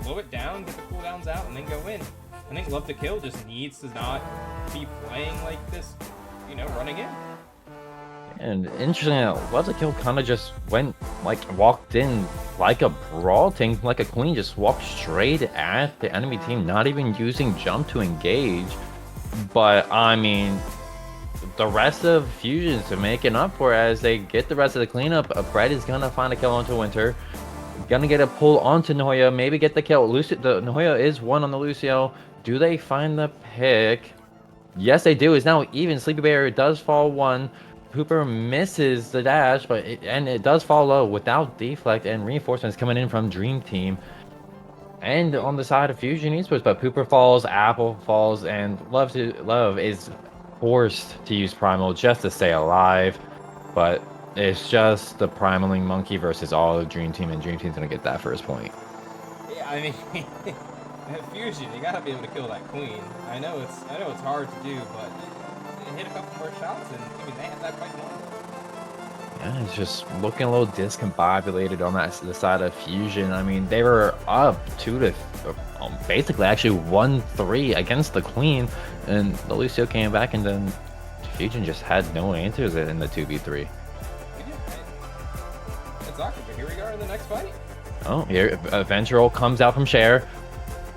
Speaker 1: slow it down, get the cooldowns out, and then go in. I think Love to Kill just needs to not be playing like this, running in.
Speaker 2: And interesting, Love to Kill kind of just walked in like a brawl tank, like a queen, just walked straight at the enemy team, not even using jump to engage. But I mean, the rest of Fusions are making up for it as they get the rest of the cleanup. Brett is gonna find a kill onto Winter, gonna get a pull onto Noya, maybe get the kill. The Noya is 1 on the Lucio. Do they find the pick? Yes, they do. It's now even. Sleepy Bear does fall 1. Hooper misses the dash, but it does fall low without deflect, and reinforcements coming in from Dream Team. And on the side of Fusion Esports, but Pooper falls, Apple falls, and Love is forced to use Primal just to stay alive. But it's just the Primaling Monkey versus all of Dream Team, and Dream Team's gonna get that first point.
Speaker 1: Yeah, I mean, Fusion, you gotta be able to kill that Queen. I know it's hard to do, but hit a couple more shots, and I mean, they had that fight won.
Speaker 2: Yeah, it's just looking a little discombobulated on the side of Fusion. I mean, they were up 2 to basically actually 1-3 against the Queen, and the Lucio came back, and then Fusion just had no answers in the 2v3.
Speaker 1: It's awkward, but here we are in the next fight.
Speaker 2: Oh, here Ventral comes out from Cher,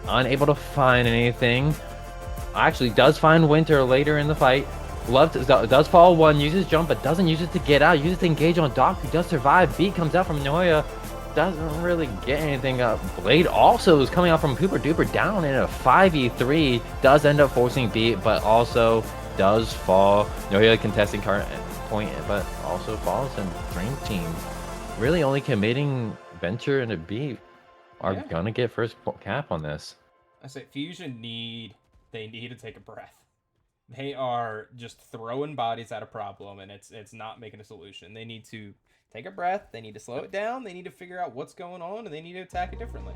Speaker 2: unable to find anything. Actually, does find Winter later in the fight. Does fall 1, uses jump, but doesn't use it to get out. Uses to engage on Doc, who does survive. Beat comes out from Noya, doesn't really get anything up. Blade also is coming out from Pooper Duper down in a 5v3. Does end up forcing Beat, but also does fall. Noya contesting point, but also falls. And Dream Team really only committing Venture and a Beat are gonna get first cap on this.
Speaker 1: I say Fusion they need to take a breath. They are just throwing bodies at a problem, and it's not making a solution. They need to take a breath. They need to slow it down. They need to figure out what's going on, and they need to attack it differently.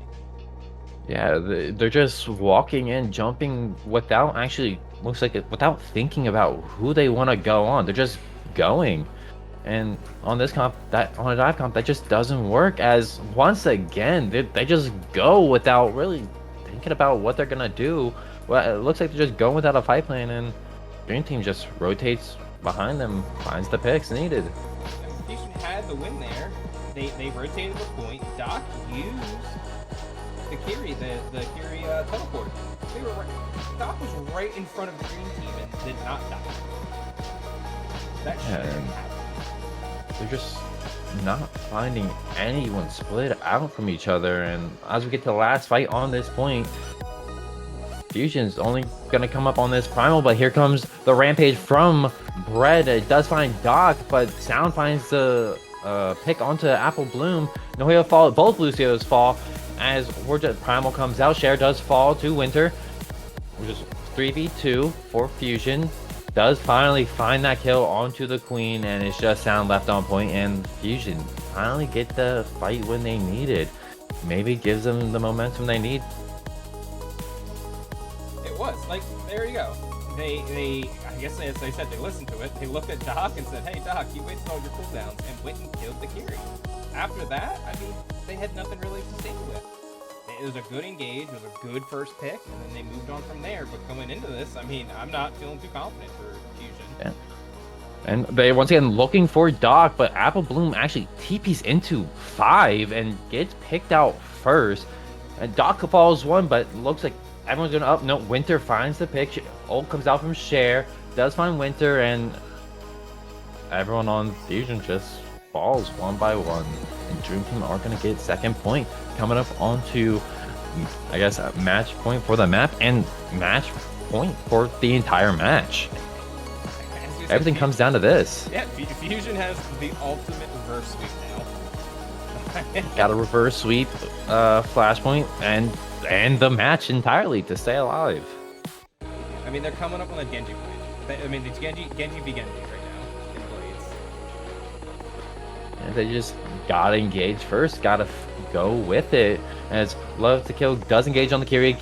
Speaker 2: Yeah, they're just walking in, jumping without actually without thinking about who they want to go on. They're just going, and on this comp, on a dive comp, that just doesn't work. As once again, they just go without really thinking about what they're gonna do. Well, it looks like they're just going without a fight plan, and Dream Team just rotates behind them, finds the picks needed.
Speaker 1: Fusion had the win there. They rotated the point. Doc used the Kiri, the Kiri teleport. Doc was right in front of the Green Team and did not die. That shouldn't happen.
Speaker 2: They're just not finding anyone split out from each other, and as we get to the last fight on this point, Fusion's only gonna come up on this primal, but here comes the rampage from Bread. It does find Doc, but Sound finds the pick onto Apple Bloom. Noheo fall, both Lucios fall as Primal comes out. Cher does fall to Winter, which is 3v2 for Fusion. Does finally find that kill onto the Queen, and it's just Sound left on point, and Fusion finally get the fight when they need it. Maybe gives them the momentum they need.
Speaker 1: It was like, there you go. They I guess as they said, they listened to it. They looked at Doc and said, "Hey Doc, you wasted all your cooldowns," and went and killed the Kiri. After that, I mean, they had nothing really to stay with. It was a good engage, it was a good first pick, and then they moved on from there. But going into this, I mean, I'm not feeling too confident for Fusion.
Speaker 2: Yeah. And they once again looking for Doc, but Apple Bloom actually TPs into 5 and gets picked out first. And Doc falls 1, but looks like everyone's gonna up. No, Winter finds the pick. Ult comes out from Cher, does find Winter, and everyone on Fusion just falls 1 by 1. And Dream Team are gonna get second point coming up onto, I guess, a match point for the map and match point for the entire match. Everything comes down to this.
Speaker 1: Yeah, Fusion has the ultimate reverse sweep now.
Speaker 2: Got a reverse sweep, flashpoint, and the match entirely to stay alive.
Speaker 1: I mean, they're coming up on a Genji fight. I mean, it's Genji v Genji right now in Blades.
Speaker 2: And they just gotta engage first, gotta go with it. As Love to Kill does engage on the Kiri,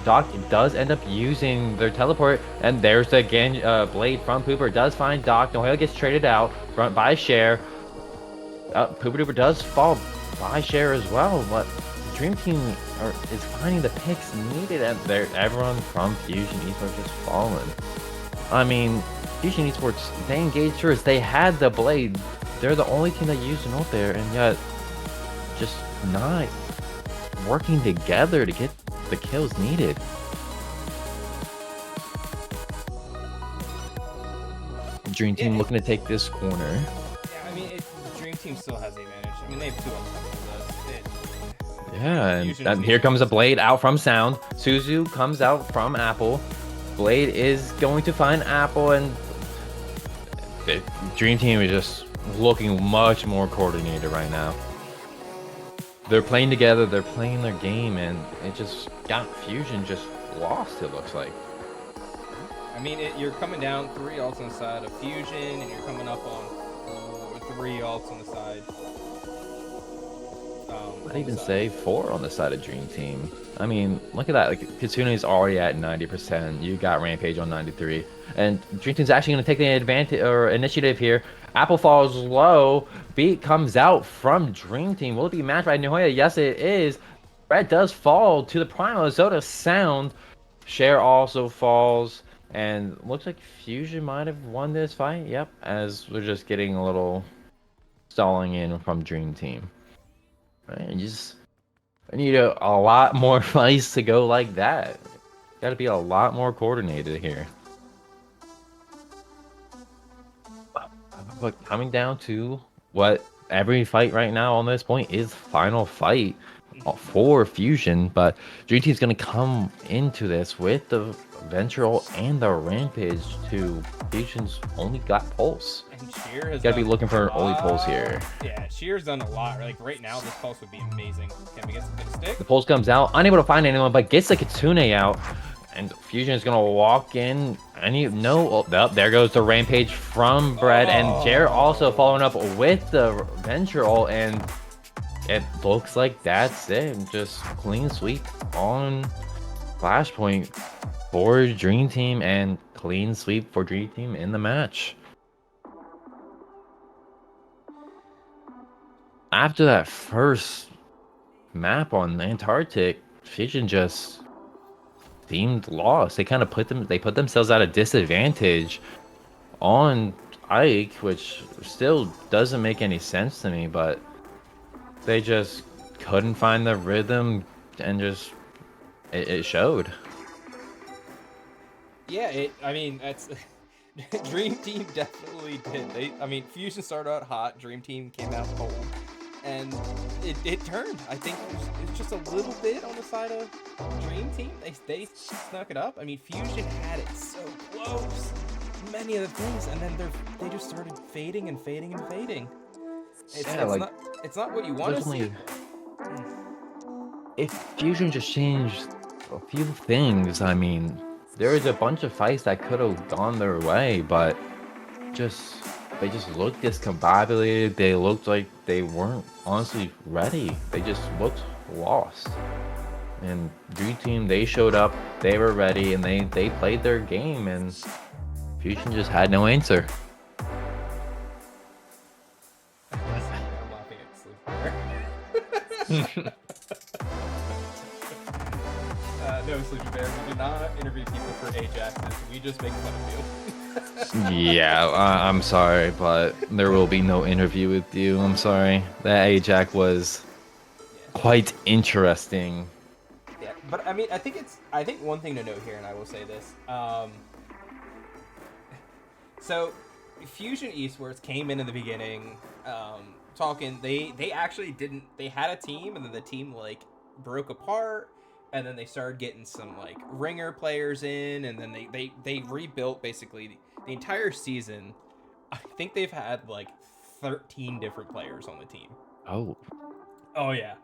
Speaker 2: Doc does end up using their teleport, and there's the blade from Pooper. Does find Doc. Nohale gets traded out by Cher. Pooper Dooper does fall by Cher as well, but Dream Team is finding the picks needed, and everyone from Fusion Esports just falling. I mean, Fusion Esports, they engaged first. They had the blade. They're the only team that used an ult there, and yet just not working together to get the kills needed. Dream Team looking to take this corner.
Speaker 1: Yeah, I mean, Dream Team still has the advantage. I mean, they have 2 on top of us.
Speaker 2: Yeah, and here comes a Blade out from Sound. Suzu comes out from Apple. Blade is going to find Apple, and the Dream Team is just looking much more coordinated right now. They're playing together, they're playing their game, and it just got Fusion just lost, it looks like.
Speaker 1: I mean, you're coming down 3 ults on the side of Fusion, and you're coming up on 3 ults on the side.
Speaker 2: I'd even say 4 on the side of Dream Team. I mean, look at that. Like, Kitsune's already at 90%. You got Rampage on 93. And Dream Team's actually going to take the advantage or initiative here. Apple falls low. Beat comes out from Dream Team. Will it be matched by Nohea? Yes, it is. Red does fall to the Primal. So does Sound. Cher also falls. And looks like Fusion might have won this fight. Yep, as we're just getting a little stalling in from Dream Team. Right, and I need a lot more fights to go like that. Got to be a lot more coordinated here. But coming down to what every fight right now on this point is final fight for Fusion, but Dream Team's gonna come into this with the Ventral and the Rampage to Fusion's only got Pulse.
Speaker 1: And Sheer has
Speaker 2: gotta be looking for an only Pulse here.
Speaker 1: Yeah, Sheer's done a lot. Like right now, this Pulse would be amazing. Can we get some good stick?
Speaker 2: The Pulse comes out, unable to find anyone, but gets the Kitsune out. And Fusion is gonna walk in, and there goes the Rampage from Bread, and Jared also following up with the Ventral, and it looks like that's it. Just clean sweep on Flashpoint for Dream Team, and clean sweep for Dream Team in the match. After that first map on Antarctic, Fusion just seemed lost. They kind of put themselves at a disadvantage on Ike, which still doesn't make any sense to me, but they just couldn't find the rhythm, and just it showed.
Speaker 1: Yeah, I mean, that's Dream Team definitely did. I mean, Fusion started out hot, Dream Team came out cold, and it turned. I think it was just a little bit on the side of Dream Team. They snuck it up. I mean, Fusion had it so close, many of the things, and then they just started fading and fading and fading. It's
Speaker 2: Yeah,
Speaker 1: it's
Speaker 2: like
Speaker 1: not it's not what you want
Speaker 2: there's
Speaker 1: to see.
Speaker 2: only if Fusion just changed a few things. I mean, there was a bunch of fights that could have gone their way, but just they just looked discombobulated. They looked like they weren't honestly ready. They just looked lost. And Dream Team, they showed up, they were ready, and they played their game, and Fusion just had no answer.
Speaker 1: I'm laughing at Sleepy Bear. No, Sleepy Bear, we do not interview people for Ajaxes. We just make fun of you.
Speaker 2: Yeah, I'm sorry, but there will be no interview with you. I'm sorry. That Ajax was
Speaker 1: Yeah.
Speaker 2: quite interesting.
Speaker 1: Yeah, but I mean, I think one thing to note here, and I will say this. So, Fusion Esports came in the beginning, talking. They actually didn't. They had a team, and then the team like broke apart, and then they started getting some like ringer players in, and then they rebuilt basically the entire season. I think they've had like 13 different players on the team.
Speaker 2: Oh,
Speaker 1: Oh yeah.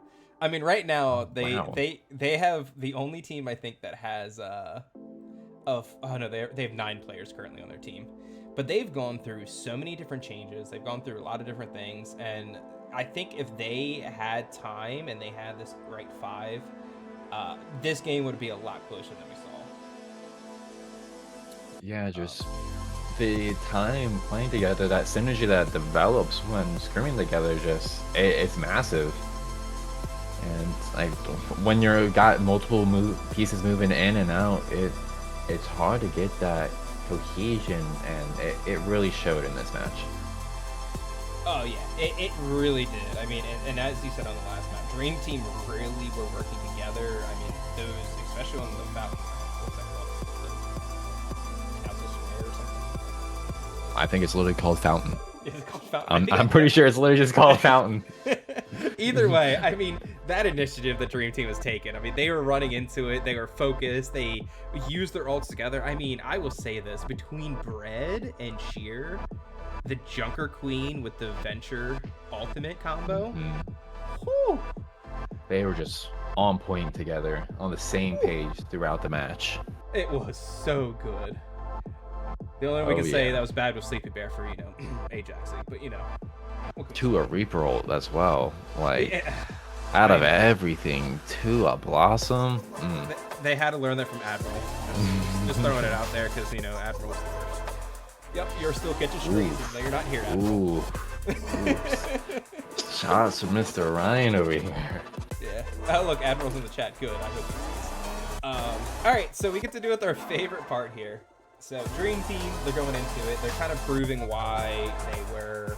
Speaker 1: I mean, right now
Speaker 2: wow.
Speaker 1: they have the only team I think that has of oh no they have 9 players currently on their team, but they've gone through so many different changes. They've gone through a lot of different things, and I think if they had time and they had this right five, this game would be a lot closer than we saw.
Speaker 2: Yeah,
Speaker 1: Um,
Speaker 2: just the time playing together, that synergy that develops when scrimming together, just it's massive. And like when you're got multiple pieces moving in and out, it's hard to get that cohesion, and it really showed in this match.
Speaker 1: oh yeah, it really did. I mean, and as you said on the last match, Dream Team really were working together. I mean, those especially on the Falcon. What's that called? The Council Square or something.
Speaker 2: I think it's literally called Fountain.
Speaker 1: Is it called Falcon? I
Speaker 2: I'm
Speaker 1: think
Speaker 2: I'm pretty sure it's literally just called Fountain.
Speaker 1: Either way, I mean, that initiative the Dream Team has taken. I mean, they were running into it. They were focused. They used their ults together. I mean, I will say this: between Bread and Sheer, the Junker Queen with the Venture ultimate combo.
Speaker 2: Mhm.
Speaker 1: Whew,
Speaker 2: They were just on point together, on the same page throughout the match.
Speaker 1: it was so good. The only way we
Speaker 2: Oh
Speaker 1: can say
Speaker 2: yeah.
Speaker 1: that was bad was Sleepy Bear for Ajaxing, but what can we
Speaker 2: To a Reaper ult as well. Like
Speaker 1: say? Yeah,
Speaker 2: out
Speaker 1: I
Speaker 2: of
Speaker 1: know.
Speaker 2: everything, to a Blossom.
Speaker 1: They had to learn that from Admiral. Just throwing it out there because Admiral's the worst. Yep, you're still catching streaks, even though you're not here, Admiral.
Speaker 2: Ooh. Oops. Shots from Mr. Ryan over here.
Speaker 1: Yeah. Oh, look, Admiral's in the chat. Good. I hope he is. All right, so we get to do with our favorite part here. So Dream Team, they're going into it. They're kind of proving why they were.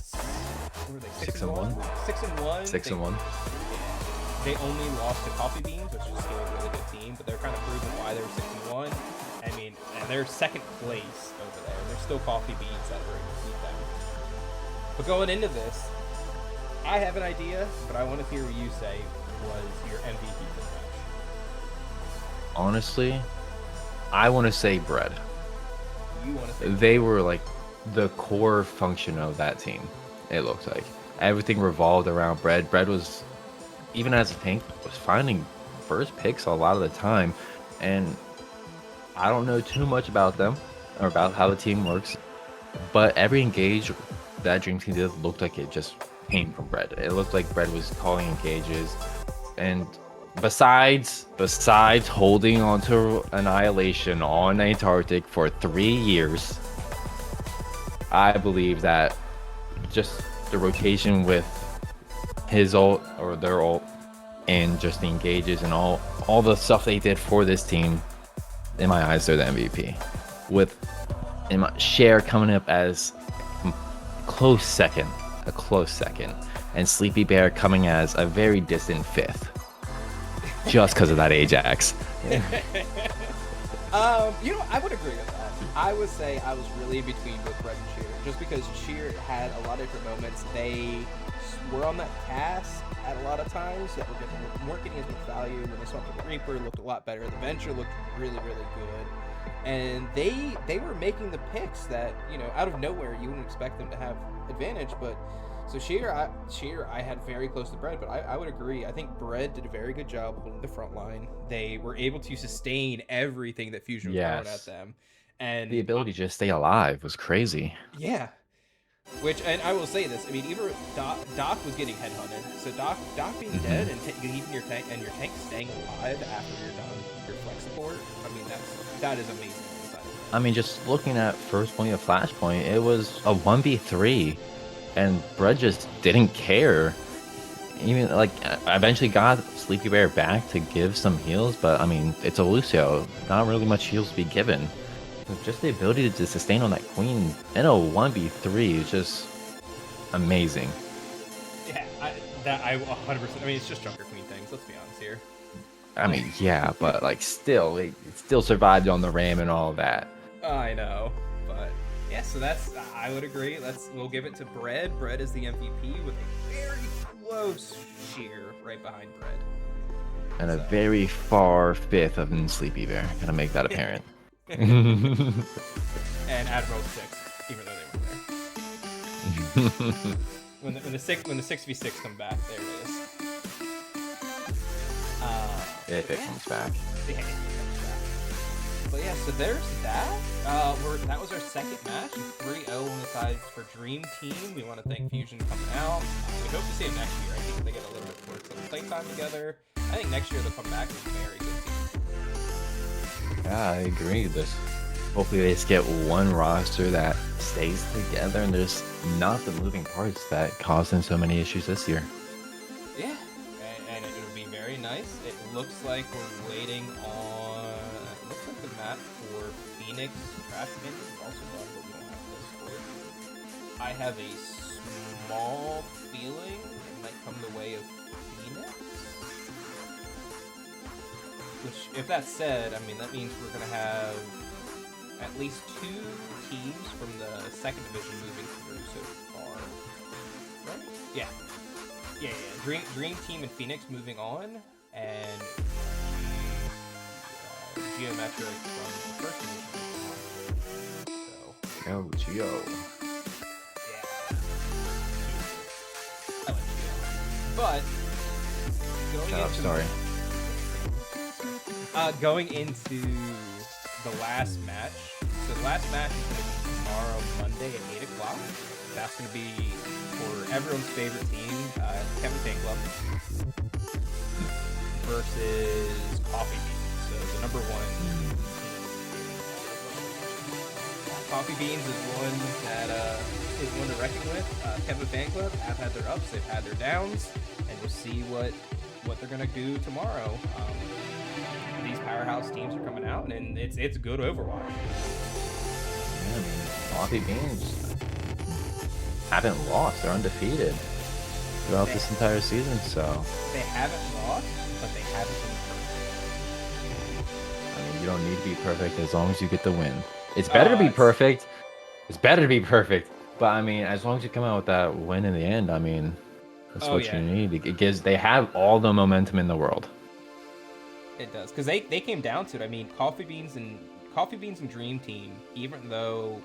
Speaker 1: What were they?
Speaker 2: 6-1?
Speaker 1: 6-1.
Speaker 2: 6-1.
Speaker 1: Yeah. They only lost to Coffee Beans, which is still a really good team, but they're kind of proving why they were 6-1. I mean, and they're second place over there. There's still Coffee Beans that are able to beat them. But going into this, I have an idea, but I want to hear what you say was your MVP for the match.
Speaker 2: Honestly, I want to say Bread.
Speaker 1: You want to say
Speaker 2: They were like the core function of that team. It looked like everything revolved around Bread. Bread was, even as a tank, was finding first picks a lot of the time. And I don't know too much about them or about how the team works, but every engage that Dream Team did looked like it just came from Bread. It looked like Bread was calling engages, and besides holding onto Annihilation on Antarctic for 3 years, I believe that just the rotation with his ult or their ult and just the engages and all the stuff they did for this team, in my eyes, they're the MVP. With Cher coming up as a close second, and Sleepy Bear coming as a very distant 5th, just because of that Ajax.
Speaker 1: I would agree with that. I would say I was really in between both Brett and Cheer, just because Cheer had a lot of different moments. They were on that cast at a lot of times that weren't getting as much value. When they swapped to the Reaper, it looked a lot better. The Venture looked really, really good. And they were making the picks that, out of nowhere you wouldn't expect them to have advantage. But so Sheer, I had very close to Bread, but I would agree. I think Bread did a very good job holding the front line. They were able to sustain everything that Fusion was throwing at
Speaker 2: Yes.
Speaker 1: them.
Speaker 2: The
Speaker 1: And
Speaker 2: ability to just stay alive was crazy.
Speaker 1: yeah, and I will say this. I mean, even Doc was getting headhunted. So Doc being dead and leaving your tank staying alive after you're done your flex support. I mean, that is amazing.
Speaker 2: I mean, just looking at first point of Flashpoint, it was a 1v3, and Brett just didn't care. Even like, I eventually got Sleepy Bear back to give some heals, but I mean, it's a Lucio, not really much heals to be given. Just the ability to sustain on that Queen in a 1v3 is just amazing.
Speaker 1: Yeah, I 100%. I mean, it's just Junker Queen things. Let's be honest here.
Speaker 2: I mean, yeah, but like still, it still survived on the RAM and all that.
Speaker 1: I know, but yeah. So I would agree. We'll give it to Bread. Bread is the MVP with a very close Sheer right behind Bread.
Speaker 2: And a very far fifth of Sleepy Bear. Gonna make that apparent.
Speaker 1: And Admiral 6, even though they were there. when the 6v6 come back, there it is.
Speaker 2: If it comes back.
Speaker 1: Yeah, it comes back. But yeah, so there's that. That was our second match. 3-0 on the side for Dream Team. We want to thank Fusion coming out. We hope to see them next year. I think they get a little bit more playtime together. I think next year they'll come back with a very good team.
Speaker 2: Yeah, I agree. Hopefully they just get one roster that stays together and there's not the moving parts that caused them so many issues this year.
Speaker 1: Yeah, and it would be very nice. It looks like we're waiting on. It looks like the map for Phoenix Crash Bandits is also done, but we don't have this for it. I have a small feeling it might come the way of Phoenix. Which, if that's said, I mean, that means we're going to have at least 2 teams from the second division moving through so far. Right? Yeah. Dream Team and Phoenix moving on, and Geometric from the first division. So.
Speaker 2: Oh, Geo.
Speaker 1: Yeah. I like Geo. But going into the last match. So the last match is going to be tomorrow, Monday at 8 o'clock. That's going to be for everyone's favorite team, Kevin Fan Club, versus Coffee Beans. So the number 1 team. Coffee Beans is one that is one to reckon with. Kevin Fan Club have had their ups, they've had their downs, and we'll see what they're going to do tomorrow. These powerhouse teams are coming out, and it's good Overwatch.
Speaker 2: Yeah, I mean, Coffee Beans haven't lost. They're undefeated throughout this entire season, so...
Speaker 1: They haven't lost, but they haven't been perfect.
Speaker 2: I mean, you don't need to be perfect as long as you get the win. It's better to be perfect. It's better to be perfect. But, I mean, as long as you come out with that win in the end, I mean, that's what you need. They have all the momentum in the world.
Speaker 1: It does, because they came down to it. I mean, Coffee Beans and Dream Team, even though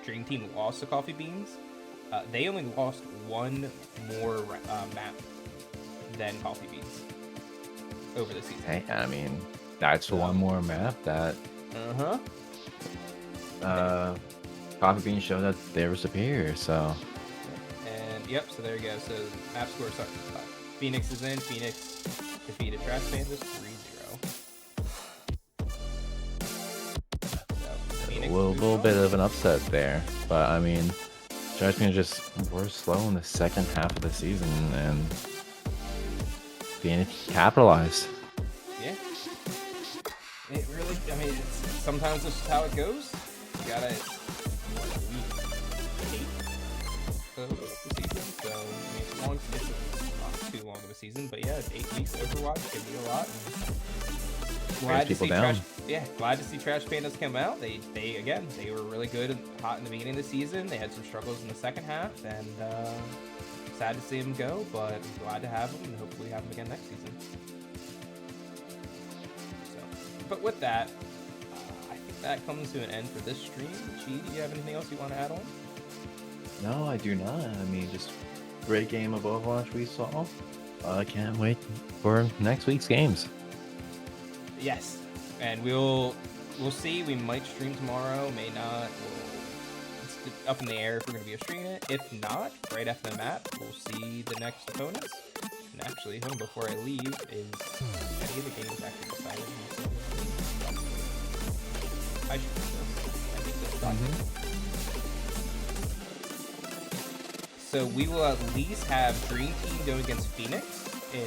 Speaker 1: Dream Team lost to Coffee Beans, they only lost one more map than Coffee Beans over the season.
Speaker 2: Hey, I mean, that's one more map that Coffee Beans showed that they were superior, so...
Speaker 1: And, yep, so there you go. So, map score starts at 5. Phoenix is in. Phoenix defeated Trash Pandas 3-0.
Speaker 2: A little bit of an upset there, but I mean, Trash Pandas just were slow in the second half of the season, and Phoenix capitalized.
Speaker 1: Yeah. It really, I mean, sometimes this is how it goes. You gotta, week 8 of the season, so, I mean, it's not too long of a season, but yeah, 8 weeks Overwatch can be a lot.
Speaker 2: wears
Speaker 1: glad to
Speaker 2: people
Speaker 1: see Trash.
Speaker 2: down.
Speaker 1: Yeah, glad to see Trash Pandas come out. They again, they were really good, and hot in the beginning of the season. They had some struggles in the second half, and sad to see them go. But glad to have them, and hopefully have them again next season. So, but with that, I think that comes to an end for this stream. Chi, do you have anything else you want to add on?
Speaker 2: No, I do not. I mean, just great game of Overwatch we saw. I can't wait for next week's games.
Speaker 1: Yes, and we'll see. We might stream tomorrow, may not. It's up in the air if we're going to be streaming it. If not, right after the map, we'll see the next opponents. And actually, hold on, before I leave, is any of the games actually decided? I should do this. I think this done. So we will at least have Dream Team going against Phoenix in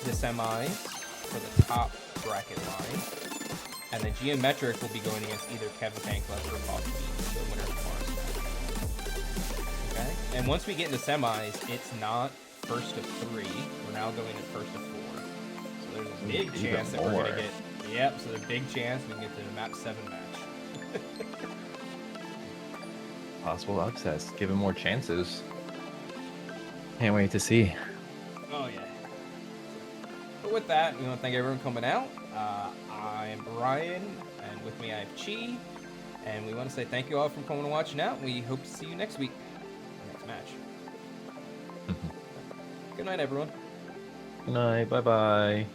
Speaker 1: the semis for the top bracket line. And then Geometric will be going against either Kevin Fanclub or Coffee Beans, the winner of tomorrow's match. Okay? And once we get into semis, it's not first of 3. We're now going to first of 4. So there's a big chance that we're going to get... Yep, so there's a big chance we can get to the map 7 match.
Speaker 2: Possible upsets, given more chances. Can't wait to see.
Speaker 1: Oh, yeah. But with that, we want to thank everyone coming out. I'm Brian, and with me I have Chi. And we want to say thank you all for coming and watching out. We hope to see you next week. Next match. Good night, everyone.
Speaker 2: Good night. Bye-bye.